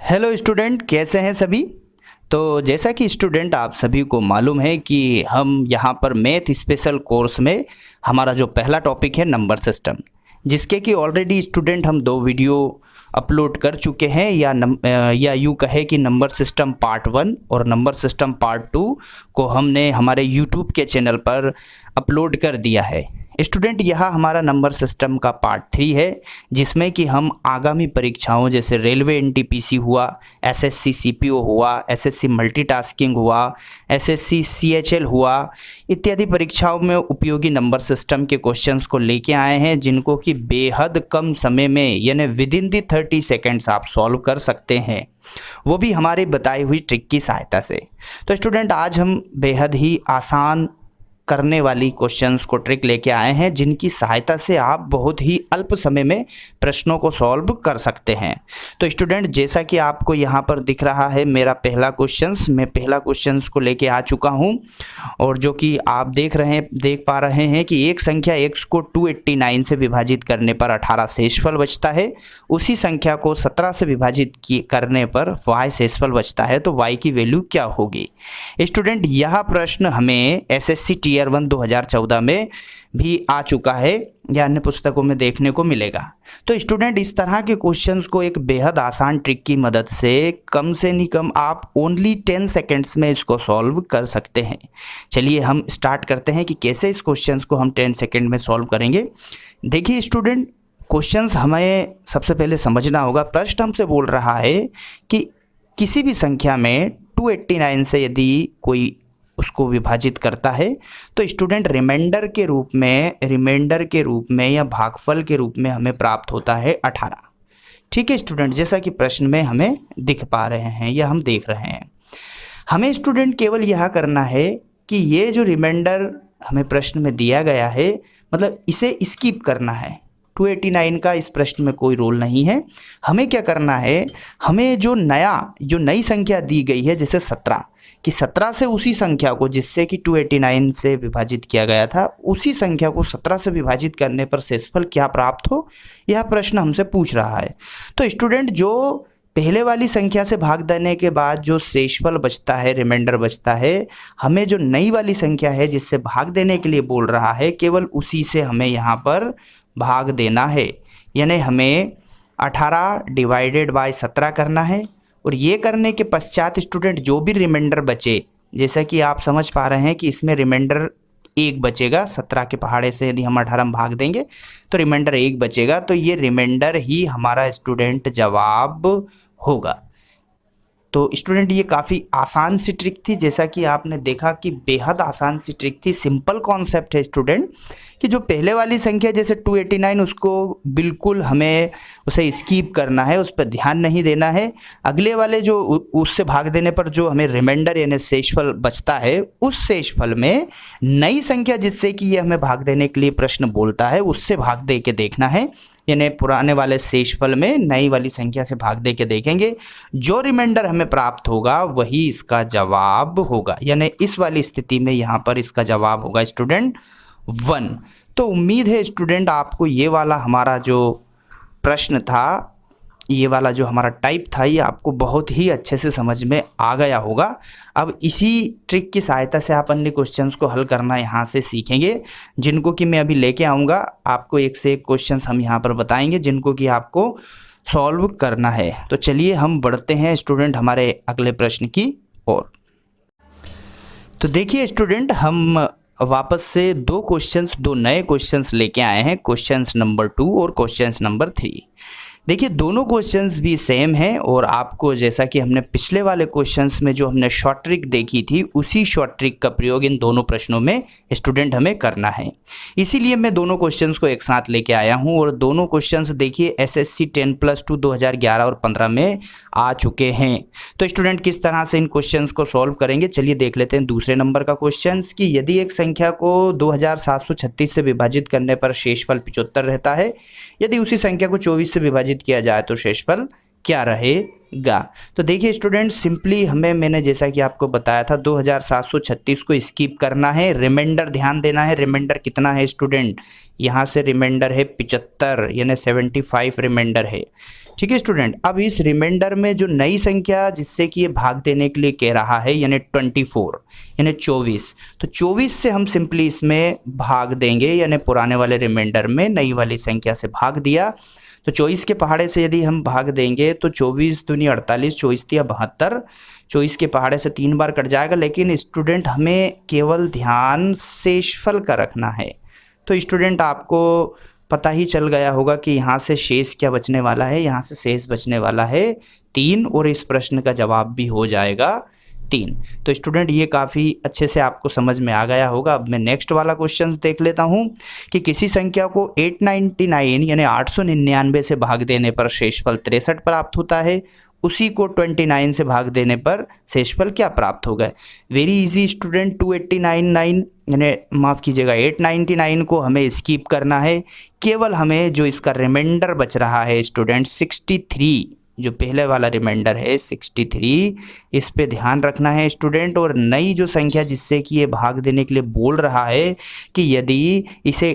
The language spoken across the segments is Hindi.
हेलो स्टूडेंट, कैसे हैं सभी। तो जैसा कि स्टूडेंट आप सभी को मालूम है कि हम यहाँ पर मैथ स्पेशल कोर्स में हमारा जो पहला टॉपिक है नंबर सिस्टम, जिसके कि ऑलरेडी स्टूडेंट हम 2 वीडियो अपलोड कर चुके हैं या यूँ कहे कि नंबर सिस्टम पार्ट 1 और नंबर सिस्टम पार्ट 2 को हमने हमारे यूट्यूब के चैनल पर अपलोड कर दिया है। स्टूडेंट, यह हमारा नंबर सिस्टम का पार्ट 3 है, जिसमें कि हम आगामी परीक्षाओं जैसे रेलवे एनटीपीसी हुआ, एसएससी सीपीओ हुआ, एसएससी मल्टीटास्किंग हुआ, एसएससी सीएचएल हुआ इत्यादि परीक्षाओं में उपयोगी नंबर सिस्टम के क्वेश्चंस को लेके आए हैं, जिनको कि बेहद कम समय में यानी विद इन दी 30 सेकेंड्स आप सॉल्व कर सकते हैं, वो भी हमारी बताई हुई ट्रिक की सहायता से। तो स्टूडेंट, आज हम बेहद ही आसान करने वाली क्वेश्चंस को ट्रिक लेके आए हैं, जिनकी सहायता से आप बहुत ही अल्प समय में प्रश्नों को सॉल्व कर सकते हैं। तो स्टूडेंट, जैसा कि आपको यहाँ पर दिख रहा है मेरा पहला क्वेश्चंस, मैं पहला क्वेश्चंस को लेके आ चुका हूँ, और जो कि आप देख पा रहे हैं कि एक संख्या x को 289 से विभाजित करने पर 18 शेषफल बचता है, उसी संख्या को 17 से विभाजित करने पर y शेषफल बचता है, तो y की वैल्यू क्या होगी। स्टूडेंट, यह प्रश्न हमें एसएससी टियर 1 2014 में भी आ चुका है या अन्य पुस्तकों में देखने को मिलेगा। तो स्टूडेंट, इस तरह के क्वेश्चंस को एक बेहद आसान ट्रिक की मदद से कम से नहीं कम आप ओनली 10 सेकेंड्स में इसको सॉल्व कर सकते हैं। चलिए हम स्टार्ट करते हैं कि कैसे इस क्वेश्चंस को हम 10 सेकेंड में सॉल्व करेंगे। देखिए स्टूडेंट, क्वेश्चंस हमें सबसे पहले समझना होगा। प्रश्न हमसे बोल रहा है कि किसी भी संख्या में 289 से यदि कोई उसको विभाजित करता है तो स्टूडेंट रिमाइंडर के रूप में या भागफल के रूप में हमें प्राप्त होता है 18। ठीक है स्टूडेंट, जैसा कि प्रश्न में हमें दिख पा रहे हैं या हम देख रहे हैं। हमें स्टूडेंट केवल यह करना है कि ये जो रिमाइंडर हमें प्रश्न में दिया गया है, मतलब इसे स्किप करना है। 289 का इस प्रश्न में कोई रोल नहीं है। हमें क्या करना है, हमें जो नई संख्या दी गई है जैसे 17, कि 17 से उसी संख्या को जिससे कि 289 से विभाजित किया गया था, उसी संख्या को 17 से विभाजित करने पर शेषफल क्या प्राप्त हो, यह प्रश्न हमसे पूछ रहा है। तो स्टूडेंट, जो पहले वाली संख्या से भाग देने के बाद जो शेषफल बचता है, रिमाइंडर बचता है, हमें जो नई वाली संख्या है जिससे भाग देने के लिए बोल रहा है, केवल उसी से हमें यहाँ पर भाग देना है। यानी हमें 18 डिवाइडेड बाय 17 करना है, और ये करने के पश्चात स्टूडेंट जो भी रिमाइंडर बचे, जैसा कि आप समझ पा रहे हैं कि इसमें रिमाइंडर 1 बचेगा। 17 के पहाड़े से यदि हम 18 में भाग देंगे तो रिमाइंडर 1 बचेगा, तो ये रिमाइंडर ही हमारा स्टूडेंट जवाब होगा। तो स्टूडेंट, ये काफ़ी आसान सी ट्रिक थी, जैसा कि आपने देखा कि बेहद आसान सी ट्रिक थी। सिंपल कॉन्सेप्ट है स्टूडेंट, कि जो पहले वाली संख्या जैसे 289, उसको बिल्कुल हमें उसे स्किप करना है, उस पर ध्यान नहीं देना है। अगले वाले जो उससे भाग देने पर जो हमें रिमाइंडर यानी शेषफल बचता है, उस शेषफल में नई संख्या जिससे कि ये हमें भाग देने के लिए प्रश्न बोलता है, उससे भाग दे के देखना है। यानी पुराने वाले शेषफल में नई वाली संख्या से भाग दे के देखेंगे, जो रिमाइंडर हमें प्राप्त होगा वही इसका जवाब होगा। यानी इस वाली स्थिति में यहाँ पर इसका जवाब होगा स्टूडेंट 1। तो उम्मीद है स्टूडेंट आपको ये वाला हमारा जो प्रश्न था, ये वाला जो हमारा टाइप था, ये आपको बहुत ही अच्छे से समझ में आ गया होगा। अब इसी ट्रिक की सहायता से आप अन्य क्वेश्चंस को हल करना यहाँ से सीखेंगे, जिनको कि मैं अभी लेके आऊँगा। आपको एक से एक क्वेश्चंस हम यहाँ पर बताएंगे, जिनको कि आपको सॉल्व करना है। तो चलिए हम बढ़ते हैं स्टूडेंट हमारे अगले प्रश्न की ओर। तो देखिए स्टूडेंट, हम वापस से 2 नए क्वेश्चंस लेके आए हैं, क्वेश्चंस नंबर 2 और क्वेश्चंस नंबर 3। देखिए दोनों क्वेश्चंस भी सेम हैं, और आपको जैसा कि हमने पिछले वाले क्वेश्चंस में जो हमने शॉर्ट ट्रिक देखी थी, उसी शॉर्ट ट्रिक का प्रयोग इन दोनों प्रश्नों में स्टूडेंट हमें करना है। इसीलिए मैं दोनों क्वेश्चंस को एक साथ लेके आया हूं, और दोनों क्वेश्चंस देखिए एसएससी 10+2 2011 और 15 में आ चुके हैं। तो स्टूडेंट किस तरह से इन क्वेश्चंस को सॉल्व करेंगे, चलिए देख लेते हैं। दूसरे नंबर का क्वेश्चन कि यदि एक संख्या को 2736 से विभाजित करने पर शेषफल 75 रहता है, यदि उसी संख्या को 24 से विभाजित किया जाए तो शेषफल क्या रहेगा। तो देखिए स्टूडेंट, सिंपली मैंने जैसा कि आपको बताया था 2736 को स्किप करना है, रिमाइंडर ध्यान देना है। रिमाइंडर कितना है स्टूडेंट, यहाँ से रिमाइंडर है 75, यानी 75 रिमाइंडर है। ठीक है स्टूडेंट। अब इस रिमाइंडर में जो नई संख्या जिससे कि ये भाग देने के लिए कह रहा है यानी 24 यानी 24, तो 24 से हम सिंपली इसमें भाग देंगे, यानी पुराने वाले रिमाइंडर में नई वाली संख्या से भाग दिया। तो 24 के पहाड़े से यदि हम भाग देंगे तो 24 दूनी 48, 24 तिया 72, 24 के पहाड़े से 3 बार कट जाएगा। लेकिन स्टूडेंट हमें केवल ध्यान शेषफल का रखना है। तो स्टूडेंट आपको पता ही चल गया होगा कि यहाँ से शेष क्या बचने वाला है, यहाँ से शेष बचने वाला है 3, और इस प्रश्न का जवाब भी हो जाएगा 3। तो स्टूडेंट ये काफ़ी अच्छे से आपको समझ में आ गया होगा। अब मैं नेक्स्ट वाला क्वेश्चन देख लेता हूँ कि किसी संख्या को 899 यानी 899 से भाग देने पर शेषफल 63 प्राप्त होता है, उसी को 29 से भाग देने पर शेषफल क्या प्राप्त होगा। वेरी इजी स्टूडेंट, 289 यानी माफ़ कीजिएगा 899 को हमें स्किप करना है। केवल हमें जो इसका रिमाइंडर बच रहा है स्टूडेंट 63, जो पहले वाला रिमाइंडर है 63, इस पे ध्यान रखना है स्टूडेंट। और नई जो संख्या जिससे कि ये भाग देने के लिए बोल रहा है कि यदि इसे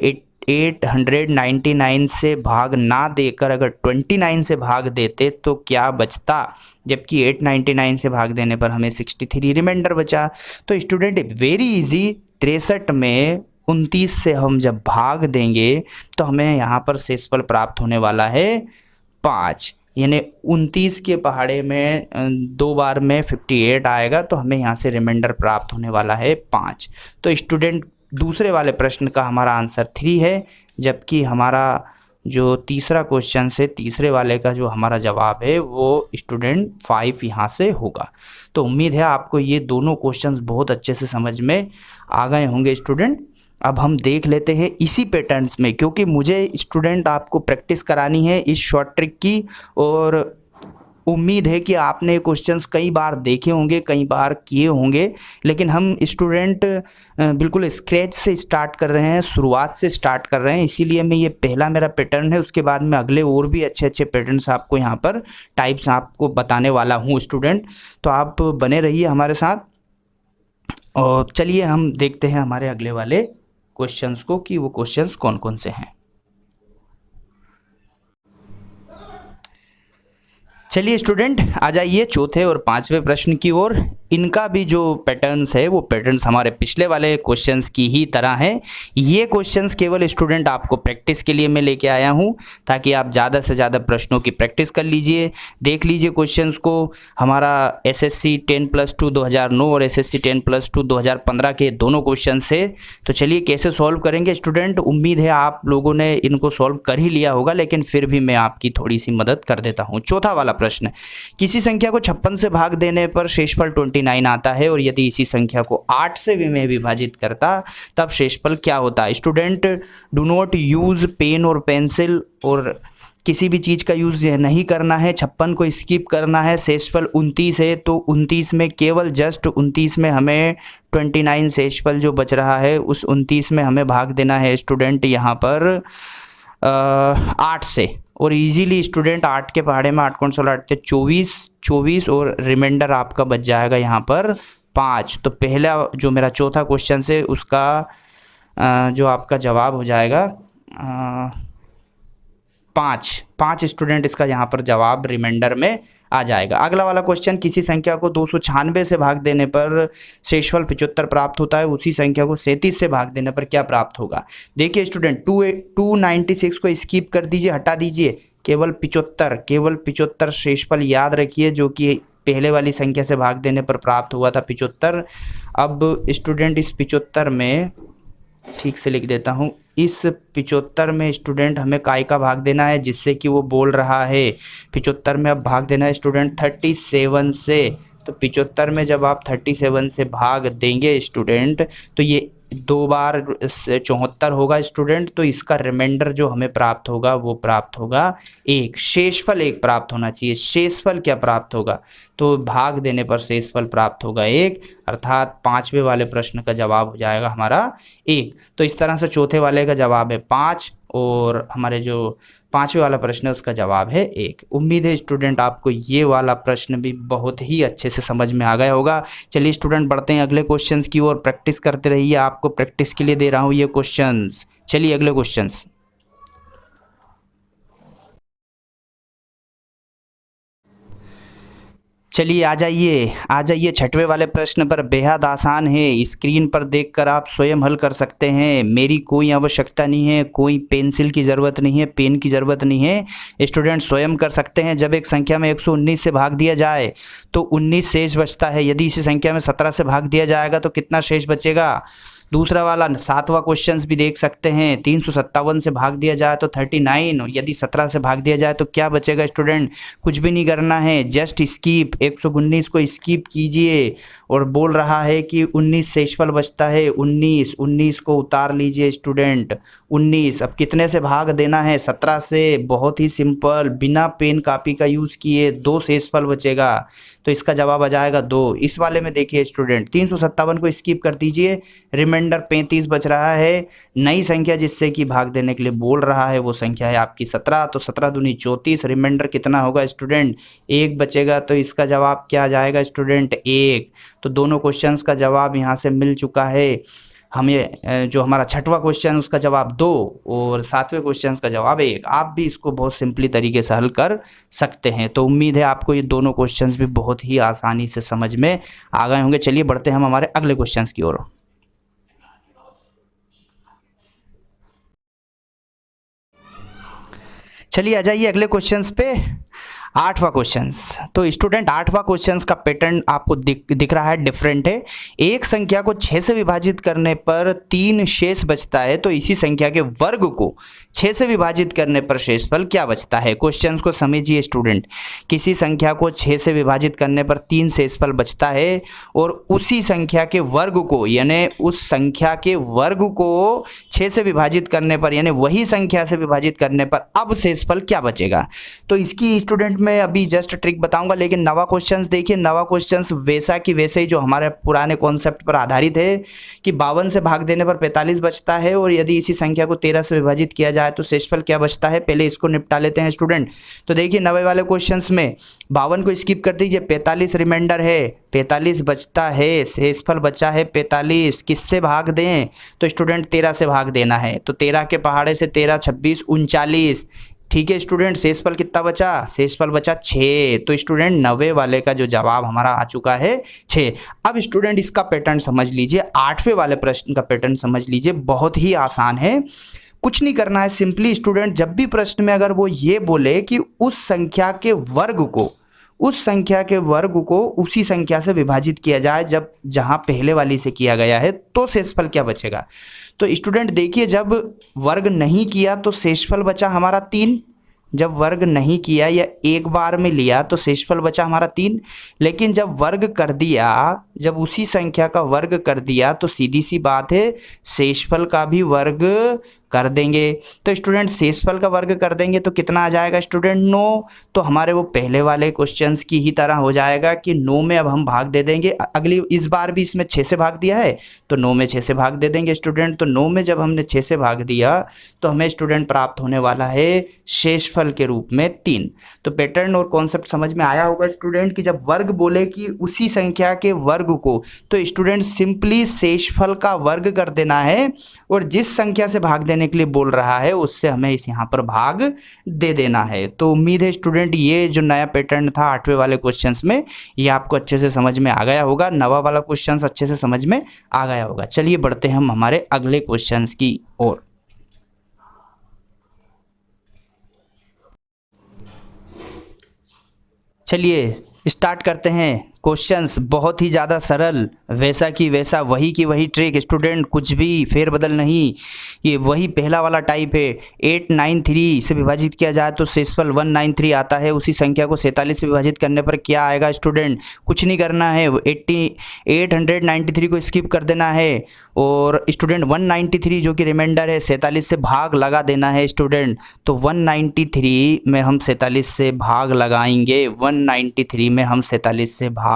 899 से भाग ना देकर अगर 29 से भाग देते तो क्या बचता, जबकि 899 से भाग देने पर हमें 63 रिमाइंडर बचा। तो स्टूडेंट वेरी इजी, 63 में 29 से हम जब भाग देंगे तो हमें यहाँ पर शेषफल प्राप्त होने वाला है 5, यानी 29 के पहाड़े में 2 बार में 58 आएगा, तो हमें यहाँ से रिमाइंडर प्राप्त होने वाला है 5। तो स्टूडेंट दूसरे वाले प्रश्न का हमारा आंसर 3 है, जबकि हमारा जो तीसरा क्वेश्चन से तीसरे वाले का जो हमारा जवाब है वो स्टूडेंट 5 यहाँ से होगा। तो उम्मीद है आपको ये दोनों क्वेश्चंस बहुत अच्छे से समझ में आ गए होंगे स्टूडेंट। अब हम देख लेते हैं इसी पैटर्न्स में, क्योंकि मुझे स्टूडेंट आपको प्रैक्टिस करानी है इस शॉर्ट ट्रिक की, और उम्मीद है कि आपने क्वेश्चंस कई बार देखे होंगे, कई बार किए होंगे, लेकिन हम स्टूडेंट बिल्कुल स्क्रैच से स्टार्ट कर रहे हैं, शुरुआत से स्टार्ट कर रहे हैं। इसीलिए मैं ये पहला मेरा पैटर्न है, उसके बाद में अगले और भी अच्छे अच्छे पैटर्न्स आपको यहाँ पर टाइप्स आपको बताने वाला हूँ स्टूडेंट। तो आप बने रहिए हमारे साथ, और चलिए हम देखते हैं हमारे अगले वाले क्वेश्चंस को कि वो क्वेश्चंस कौन कौन से हैं। चलिए स्टूडेंट आ जाइए चौथे और पांचवें प्रश्न की ओर। इनका भी जो पैटर्न्स है वो पैटर्न्स हमारे पिछले वाले क्वेश्चंस की ही तरह हैं। ये क्वेश्चंस केवल स्टूडेंट आपको प्रैक्टिस के लिए मैं लेके आया हूँ, ताकि आप ज़्यादा से ज़्यादा प्रश्नों की प्रैक्टिस कर लीजिए। देख लीजिए क्वेश्चंस को, हमारा SSC 10+2 2009 और SSC 10+2 2015 के दोनों क्वेश्चन है। तो चलिए कैसे सॉल्व करेंगे स्टूडेंट। उम्मीद है आप लोगों ने इनको सॉल्व कर ही लिया होगा, लेकिन फिर भी मैं आपकी थोड़ी सी मदद कर देता हूँ। चौथा वाला प्रश्न, किसी संख्या को 56 से भाग देने पर शेषफल 29 आता है, और यदि इसी संख्या को 8 से भी में विभाजित करता तब शेषफल क्या होता है। Student do not use pen और पेंसिल, और किसी भी चीज़ का यूज़ नहीं करना है। 56 को स्किप करना है। शेषफल 29 है, तो 29 में केवल जस्ट 29 में हमें 29 शेषफल जो बच रहा है उस 29 में हमें भाग देना है स्टूडेंट यहाँ पर 8 से। और इजीली स्टूडेंट 8 के पहाड़े में 8 कौन 16 8 24 और रिमाइंडर आपका बच जाएगा यहाँ पर 5। तो पहला जो मेरा चौथा क्वेश्चन है उसका जो आपका जवाब हो जाएगा 5 स्टूडेंट, इसका यहाँ पर जवाब रिमाइंडर में आ जाएगा। अगला वाला क्वेश्चन, किसी संख्या को 296 से भाग देने पर शेषफल 75 प्राप्त होता है, उसी संख्या को 37 से भाग देने पर क्या प्राप्त होगा। देखिए स्टूडेंट 296 को स्किप कर दीजिए, हटा दीजिए, केवल 75 शेषफल याद रखिए, जो कि पहले वाली संख्या से भाग देने पर प्राप्त हुआ था 75। अब स्टूडेंट इस 75 में ठीक से लिख देता हूँ, इस 75 में स्टूडेंट हमें काय का भाग देना है, जिससे कि वो बोल रहा है 75 में अब भाग देना है स्टूडेंट 37 से। तो 75 में जब आप 37 से भाग देंगे स्टूडेंट तो ये 2 बार 74 होगा स्टूडेंट। तो इसका रिमाइंडर जो हमें प्राप्त होगा वो प्राप्त होगा 1। शेषफल 1 प्राप्त होना चाहिए। शेषफल क्या प्राप्त होगा, तो भाग देने पर शेषफल प्राप्त होगा 1, अर्थात 5वें वाले प्रश्न का जवाब हो जाएगा हमारा 1। तो इस तरह से चौथे वाले का जवाब है 5 और हमारे जो 5वें वाला प्रश्न है उसका जवाब है 1। उम्मीद है स्टूडेंट आपको ये वाला प्रश्न भी बहुत ही अच्छे से समझ में आ गया होगा। चलिए स्टूडेंट बढ़ते हैं अगले क्वेश्चंस की ओर। प्रैक्टिस करते रहिए, आपको प्रैक्टिस के लिए दे रहा हूँ ये क्वेश्चंस। चलिए अगले क्वेश्चंस। चलिए आ जाइए छठवें वाले प्रश्न पर। बेहद आसान है, स्क्रीन पर देखकर आप स्वयं हल कर सकते हैं। मेरी कोई आवश्यकता नहीं है, कोई पेंसिल की ज़रूरत नहीं है, पेन की ज़रूरत नहीं है, स्टूडेंट स्वयं कर सकते हैं। जब एक संख्या में 119 से भाग दिया जाए तो 19 शेष बचता है। यदि इसी संख्या में 17 से भाग दिया जाएगा तो कितना शेष बचेगा। दूसरा वाला 7वां क्वेश्चन भी देख सकते हैं। 357 से भाग दिया जाए तो 39, और यदि 17 से भाग दिया जाए तो क्या बचेगा स्टूडेंट। कुछ भी नहीं करना है, जस्ट स्कीप, 119 को स्कीप कीजिए। और बोल रहा है कि 19 शेषफल बचता है। 19 को उतार लीजिए स्टूडेंट। 19 अब कितने से भाग देना है, 17 से। बहुत ही सिंपल, बिना पेन कापी का यूज़ किए 2 शेषफल बचेगा, तो इसका जवाब आ जाएगा 2। इस वाले में देखिए स्टूडेंट, 357 को स्किप कर दीजिए, रिमाइंडर 35 बच रहा है। नई संख्या जिससे कि भाग देने के लिए बोल रहा है वो संख्या है आपकी 17, तो 17 दूनी 34। रिमाइंडर कितना होगा स्टूडेंट, 1 बचेगा, तो इसका जवाब क्या आ जाएगा स्टूडेंट, 1। तो दोनों क्वेश्चंस का जवाब यहाँ से मिल चुका है हमें। जो हमारा छठवां क्वेश्चन उसका जवाब 2 और 7वें क्वेश्चन का जवाब 1। आप भी इसको बहुत सिंपली तरीके से हल कर सकते हैं। तो उम्मीद है आपको ये दोनों क्वेश्चंस भी बहुत ही आसानी से समझ में आ गए होंगे। चलिए बढ़ते हैं हम हमारे अगले क्वेश्चंस की ओर। चलिए आ जाइए अगले क्वेश्चंस पे। 8वां क्वेश्चंस। तो स्टूडेंट 8वां क्वेश्चंस का पैटर्न आपको दिख रहा है, डिफरेंट है। एक संख्या को 6 से विभाजित करने पर 3 शेष बचता है, तो इसी संख्या के वर्ग को 6 से विभाजित करने पर शेषफल क्या बचता है। क्वेश्चंस को समझिए स्टूडेंट। किसी संख्या को 6 से विभाजित करने पर 3 शेषफल बचता है, और उसी संख्या के वर्ग को, यानी उस संख्या के वर्ग को 6 से विभाजित करने पर, यानी वही संख्या से विभाजित करने पर अब शेषफल क्या बचेगा। तो इसकी स्टूडेंट मैं अभी जस्ट ट्रिक बताऊंगा, लेकिन नवा क्वेश्चंस देखिए। नवा क्वेश्चंस वैसा कि वैसे ही जो हमारे पुराने कॉन्सेप्ट पर आधारित है कि 52 से भाग देने पर 45 बचता है, और यदि इसी संख्या को 13 से विभाजित किया जाए तो शेषफल क्या बचता है। पहले इसको निपटा लेते हैं स्टूडेंट। तो देखिए नवे वाले क्वेश्चंस में 52 को स्किप कर दीजिए, 45 रिमाइंडर है, 45 बचता है, शेषफल बचा है 45। किससे भाग दें, तो स्टूडेंट 13 से भाग देना है। तो 13 के पहाड़े से 13 26 39। ठीक है स्टूडेंट, शेषफल कितना बचा, शेषफल बचा 6। तो स्टूडेंट 90 वाले का जो जवाब हमारा आ चुका है 6। अब स्टूडेंट इसका पैटर्न समझ लीजिए, 8वें वाले प्रश्न का पैटर्न समझ लीजिए। बहुत ही आसान है, कुछ नहीं करना है। सिंपली स्टूडेंट जब भी प्रश्न में अगर वो ये बोले कि उस संख्या के वर्ग को, उस संख्या के वर्ग को उसी संख्या से विभाजित किया जाए जब जहां पहले वाली से किया गया है, तो शेषफल क्या बचेगा। तो स्टूडेंट देखिए, जब वर्ग नहीं किया तो शेषफल बचा हमारा 3। जब वर्ग नहीं किया या एक बार में लिया तो शेषफल बचा हमारा 3। लेकिन जब वर्ग कर दिया, जब उसी संख्या का वर्ग कर दिया, तो सीधी सी बात है शेषफल का भी वर्ग कर देंगे। तो स्टूडेंट शेषफल का वर्ग कर देंगे तो कितना आ जाएगा स्टूडेंट, 9। तो हमारे वो पहले वाले क्वेश्चंस की ही तरह हो जाएगा कि 9 में अब हम भाग दे देंगे। अगली इस बार भी इसमें 6 से भाग दिया है तो 9 में 6 से भाग दे देंगे स्टूडेंट। तो 9 में जब हमने 6 से भाग दिया तो हमें स्टूडेंट प्राप्त होने वाला है शेषफल के रूप में 3। तो पैटर्न और कॉन्सेप्ट समझ में आया होगा स्टूडेंट कि जब वर्ग बोले कि उसी संख्या के वर्ग को, तो स्टूडेंट सिंपली शेषफल का वर्ग कर देना है, और जिस संख्या से भाग देने के लिए बोल रहा है उससे हमें इस यहाँ पर भाग दे देना है। तो उम्मीद है स्टूडेंट ये जो नया पैटर्न था 8वें वाले क्वेश्चंस में, ये आपको अच्छे से समझ में आ गया होगा। नवा वाला क्वेश्चंस अच्छे से समझ में आ गया होगा। चलिए बढ़ते हैं हम हमारे अगले क्वेश्चंस की ओर। चलिए स्टार्ट करते हैं। क्वेश्चंस बहुत ही ज़्यादा सरल, वैसा की वैसा, वही की वही ट्रिक स्टूडेंट, कुछ भी फेरबदल नहीं। ये वही पहला वाला टाइप है। 893 से विभाजित किया जाए तो शेषफल 193 आता है। उसी संख्या को 47 से विभाजित करने पर क्या आएगा स्टूडेंट, कुछ नहीं करना है, 893 को स्किप कर देना है, और स्टूडेंट 193 जो कि रिमाइंडर है 47 से भाग लगा देना है स्टूडेंट। तो 193 में हम 47 से भाग लगाएंगे, 193 में हम 47 से भाग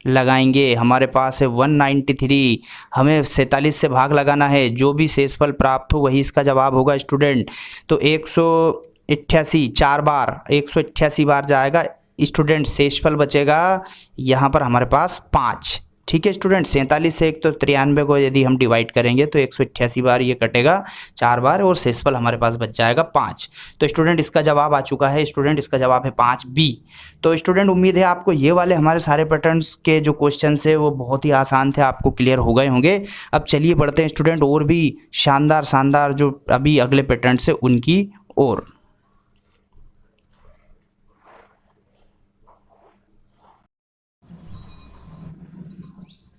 लगाएंगे। हमारे पास है 193, हमें 47 से भाग लगाना है। जो भी शेषफल प्राप्त हो वही इसका जवाब होगा स्टूडेंट। तो 188 4 बार, 188 बार जाएगा स्टूडेंट। शेषफल बचेगा यहाँ पर हमारे पास 5। ठीक है स्टूडेंट, 47 से एक तो 93 को यदि हम डिवाइड करेंगे तो 188 बार ये कटेगा 4 बार और शेषफल हमारे पास बच जाएगा 5। तो स्टूडेंट इसका जवाब आ चुका है, स्टूडेंट इसका जवाब है 5 बी। तो स्टूडेंट उम्मीद है आपको ये वाले हमारे सारे पैटर्न्स के जो क्वेश्चन है वो बहुत ही आसान थे, आपको क्लियर हो गए होंगे। अब चलिए बढ़ते हैं स्टूडेंट और भी शानदार शानदार जो अभी अगले पैटर्न्स है उनकी ओर।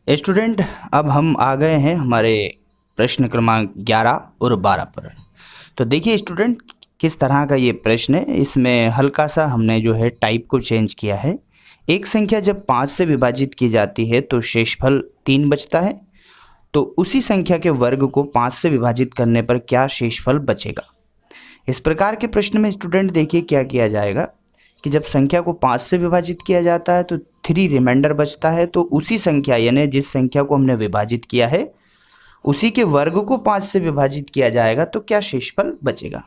स्टूडेंट अब हम आ गए हैं हमारे प्रश्न क्रमांक 11 और 12 पर। तो देखिए स्टूडेंट किस तरह का ये प्रश्न है, इसमें हल्का सा हमने जो है टाइप को चेंज किया है। एक संख्या जब 5 से विभाजित की जाती है तो शेषफल 3 बचता है, तो उसी संख्या के वर्ग को 5 से विभाजित करने पर क्या शेषफल बचेगा। इस प्रकार के प्रश्न में स्टूडेंट देखिए क्या किया जाएगा कि जब संख्या को 5 से विभाजित किया जाता है तो 3 रिमाइंडर बचता है, तो उसी संख्या यानी जिस संख्या को हमने विभाजित किया है उसी के वर्ग को 5 से विभाजित किया जाएगा तो क्या शेषफल बचेगा।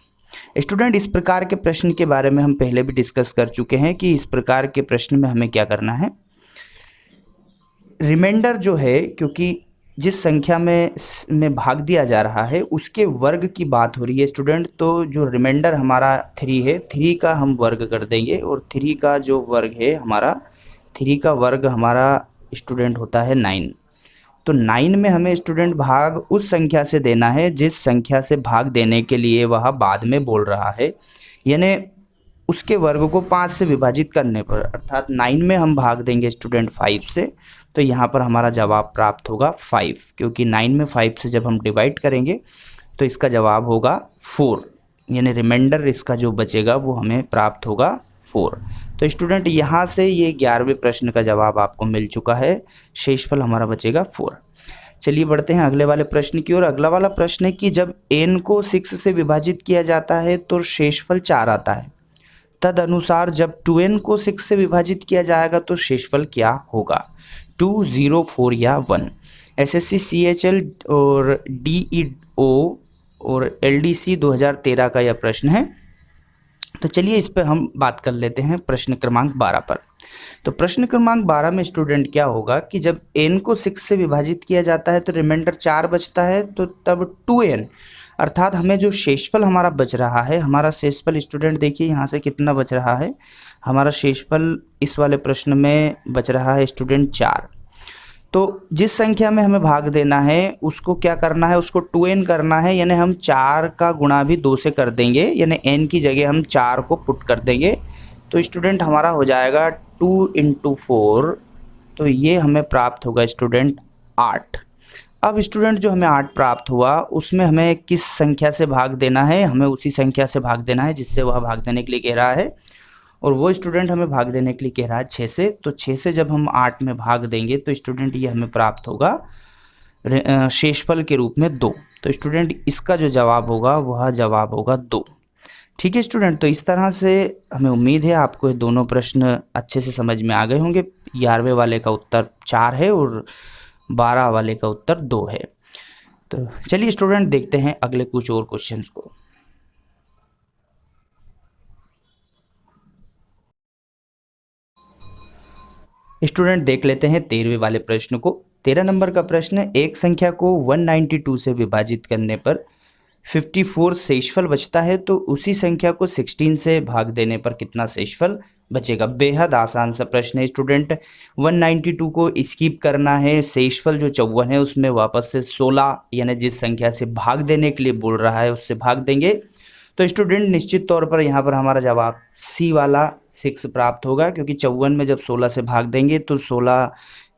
स्टूडेंट इस प्रकार के प्रश्न के बारे में हम पहले भी डिस्कस कर चुके हैं कि इस प्रकार के प्रश्न में हमें क्या करना है। रिमाइंडर जो है, क्योंकि जिस संख्या में भाग दिया जा रहा है उसके वर्ग की बात हो रही है स्टूडेंट, तो जो रिमाइंडर हमारा 3 है, 3 का हम वर्ग कर देंगे और 3 का जो वर्ग है हमारा, 3 का वर्ग हमारा स्टूडेंट होता है 9। तो 9 में हमें स्टूडेंट भाग उस संख्या से देना है जिस संख्या से भाग देने के लिए वह बाद में बोल रहा है, यानी उसके वर्ग को 5 से विभाजित करने पर, अर्थात 9 में हम भाग देंगे स्टूडेंट 5 से, तो यहाँ पर हमारा जवाब प्राप्त होगा 5, क्योंकि 9 में 5 से जब हम डिवाइड करेंगे तो इसका जवाब होगा 4, यानी रिमाइंडर इसका जो बचेगा वो हमें प्राप्त होगा 4। तो स्टूडेंट यहाँ से ये 11वें प्रश्न का जवाब आपको मिल चुका है, शेषफल हमारा बचेगा 4। चलिए बढ़ते हैं अगले वाले प्रश्न की ओर। अगला वाला प्रश्न है कि जब n को 6 से विभाजित किया जाता है तो शेषफल 4 आता है, तद अनुसार जब 2n को 6 से विभाजित किया जाएगा तो शेषफल क्या होगा, 2, 0, 4 या 1। SSC CHL और DEO और LDC 2013 का यह प्रश्न है। तो चलिए इस पर हम बात कर लेते हैं प्रश्न क्रमांक 12 पर। तो प्रश्न क्रमांक 12 में स्टूडेंट क्या होगा कि जब n को 6 से विभाजित किया जाता है तो रिमाइंडर 4 बचता है, तो तब 2n, अर्थात हमें जो शेषफल हमारा बच रहा है, हमारा शेषफल स्टूडेंट देखिए यहाँ से कितना बच रहा है, हमारा शेषफल इस वाले प्रश्न में बच रहा है स्टूडेंट 4। तो जिस संख्या में हमें भाग देना है उसको क्या करना है, उसको 2n करना है, यानी हम 4 का गुणा भी 2 से कर देंगे, यानी n की जगह हम 4 को पुट कर देंगे। तो स्टूडेंट हमारा हो जाएगा 2 × 4, तो ये हमें प्राप्त होगा स्टूडेंट 8। अब स्टूडेंट जो हमें 8 प्राप्त हुआ उसमें हमें किस संख्या से भाग देना है, हमें उसी संख्या से भाग देना है जिससे वह भाग देने के लिए कह रहा है, और वो स्टूडेंट हमें भाग देने के लिए कह रहा है 6 से। तो 6 से जब हम 8 में भाग देंगे तो स्टूडेंट ये हमें प्राप्त होगा शेषफल के रूप में 2। तो स्टूडेंट इसका जो जवाब होगा वह जवाब होगा 2। ठीक है स्टूडेंट, तो इस तरह से हमें उम्मीद है आपको ये दोनों प्रश्न अच्छे से समझ में आ गए होंगे। 11वें वाले का उत्तर 4 है और 12 वाले का उत्तर 2 है। तो चलिए स्टूडेंट देखते हैं अगले कुछ और क्वेश्चंस को। स्टूडेंट देख लेते हैं 13वें वाले प्रश्न को। 13 नंबर का प्रश्न है, एक संख्या को 192 से विभाजित करने पर 54 शेषफल बचता है, तो उसी संख्या को 16 से भाग देने पर कितना शेषफल बचेगा। बेहद आसान सा प्रश्न है स्टूडेंट, 192 को स्किप करना है, शेषफल जो 54 है उसमें वापस से 16 यानी जिस संख्या से भाग देने के लिए बोल रहा है उससे भाग देंगे। तो स्टूडेंट निश्चित तौर पर यहाँ पर हमारा जवाब सी वाला 6 प्राप्त होगा, क्योंकि 54 में जब 16 से भाग देंगे तो 16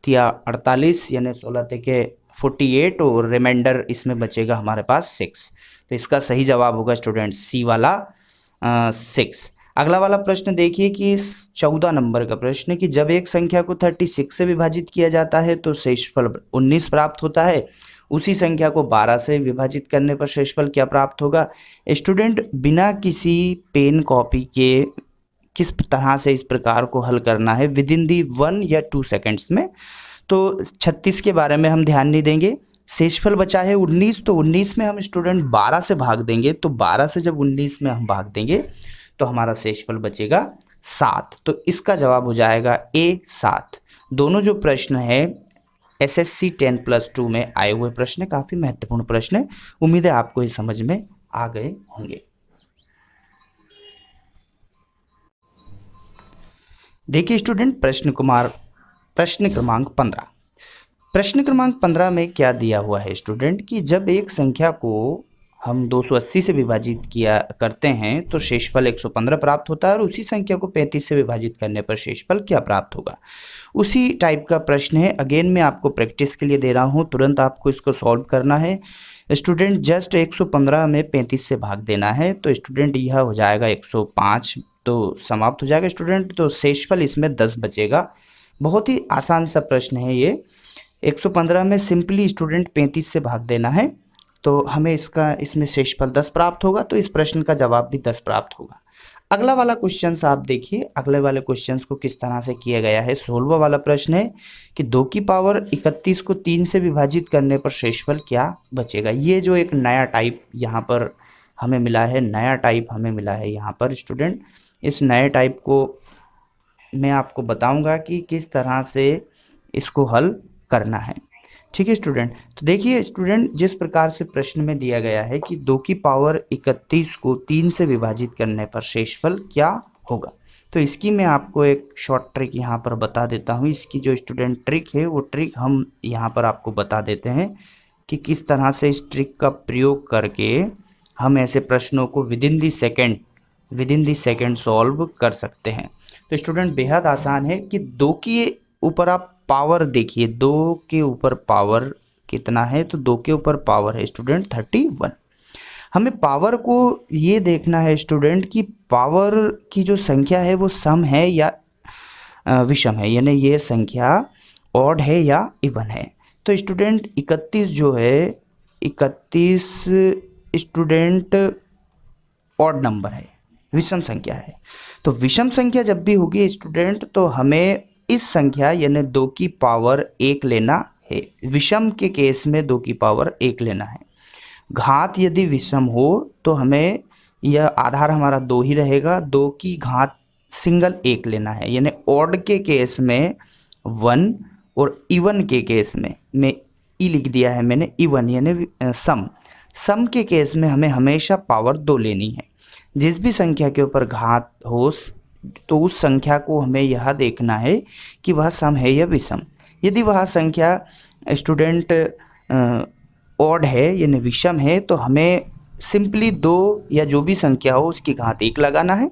या 48 यानी 16 के 48 और रिमाइंडर इसमें बचेगा हमारे पास 6। तो इसका सही जवाब होगा स्टूडेंट सी वाला 6। अगला वाला प्रश्न देखिए कि 14 नंबर का प्रश्न है कि जब एक संख्या को 36 से विभाजित किया जाता है तो शेषफल 19 प्राप्त होता है, उसी संख्या को 12 से विभाजित करने पर शेषफल क्या प्राप्त होगा। स्टूडेंट बिना किसी पेन कॉपी के किस तरह से इस प्रकार को हल करना है विद इन दी 1 या 2 सेकेंड्स में। तो 36 के बारे में हम ध्यान नहीं देंगे, शेषफल बचा है 19, तो 19 में हम स्टूडेंट 12 से भाग देंगे, तो 12 से जब 19 में हम भाग देंगे तो हमारा शेषफल बचेगा 7। तो इसका जवाब हो जाएगा A 7। दोनों जो प्रश्न है SSC 10+2 में आए हुए प्रश्न है, काफ़ी महत्वपूर्ण प्रश्न है। उम्मीद है आपको ये समझ में आ गए होंगे। देखिए स्टूडेंट, प्रश्न क्रमांक 15। प्रश्न क्रमांक 15 में क्या दिया हुआ है स्टूडेंट कि जब एक संख्या को हम 280 से विभाजित किया करते हैं तो शेषफल 115 प्राप्त होता है, और उसी संख्या को 35 से विभाजित करने पर शेषफल क्या प्राप्त होगा। उसी टाइप का प्रश्न है। अगेन मैं आपको प्रैक्टिस के लिए दे रहा हूँ, तुरंत आपको इसको सॉल्व करना है स्टूडेंट। जस्ट 115 में 35 से भाग देना है, तो स्टूडेंट यह हो जाएगा 105, तो समाप्त हो जाएगा स्टूडेंट। तो शेषफल इसमें 10 बचेगा। बहुत ही आसान सा प्रश्न है ये। 115 में सिंपली स्टूडेंट 35 से भाग देना है, तो हमें इसमें शेषफल 10 प्राप्त होगा, तो इस प्रश्न का जवाब भी 10 प्राप्त होगा। अगला वाला क्वेश्चन आप देखिए, अगले वाले क्वेश्चन को किस तरह से किया गया है। 16वां वाला प्रश्न है कि 2 की पावर 31 को 3 से विभाजित करने पर शेषफल क्या बचेगा। ये जो एक नया टाइप यहाँ पर हमें मिला है, यहाँ पर स्टूडेंट, इस नए टाइप को मैं आपको बताऊंगा कि किस तरह से इसको हल करना है। ठीक है स्टूडेंट, तो देखिए स्टूडेंट, जिस प्रकार से प्रश्न में दिया गया है कि 2 की पावर 31 को 3 से विभाजित करने पर शेषफल क्या होगा, तो इसकी मैं आपको एक शॉर्ट ट्रिक यहाँ पर बता देता हूँ। इसकी जो स्टूडेंट ट्रिक है, वो ट्रिक हम यहाँ पर आपको बता देते हैं कि किस तरह से इस ट्रिक का प्रयोग करके हम ऐसे प्रश्नों को with in the second solve कर सकते हैं। तो स्टूडेंट बेहद आसान है कि 2 के ऊपर आप पावर देखिए, 2 के ऊपर पावर कितना है, तो 2 के ऊपर पावर है स्टूडेंट 31। हमें पावर को ये देखना है स्टूडेंट कि पावर की जो संख्या है वो सम है या विषम है, यानी ये संख्या ऑड है या इवन है। तो स्टूडेंट 31 जो है, 31 स्टूडेंट ऑड नंबर है, विषम संख्या है। तो विषम संख्या जब भी होगी स्टूडेंट, तो हमें इस संख्या यानी 2 की पावर 1 लेना है। विषम के केस में 2 की पावर 1 लेना है। घात यदि विषम हो तो हमें यह आधार हमारा 2 ही रहेगा, 2 की घात सिंगल 1 लेना है। यानी ऑड के केस में 1 और इवन के केस में मैं ई लिख दिया है मैंने, इवन यानी सम के केस में हमें हमेशा पावर 2 लेनी है। जिस भी संख्या के ऊपर घात हो तो उस संख्या को हमें यह देखना है कि वह सम है या विषम। यदि वह संख्या स्टूडेंट ऑड है यानी विषम है, तो हमें सिंपली 2 या जो भी संख्या हो उसकी घात 1 लगाना है।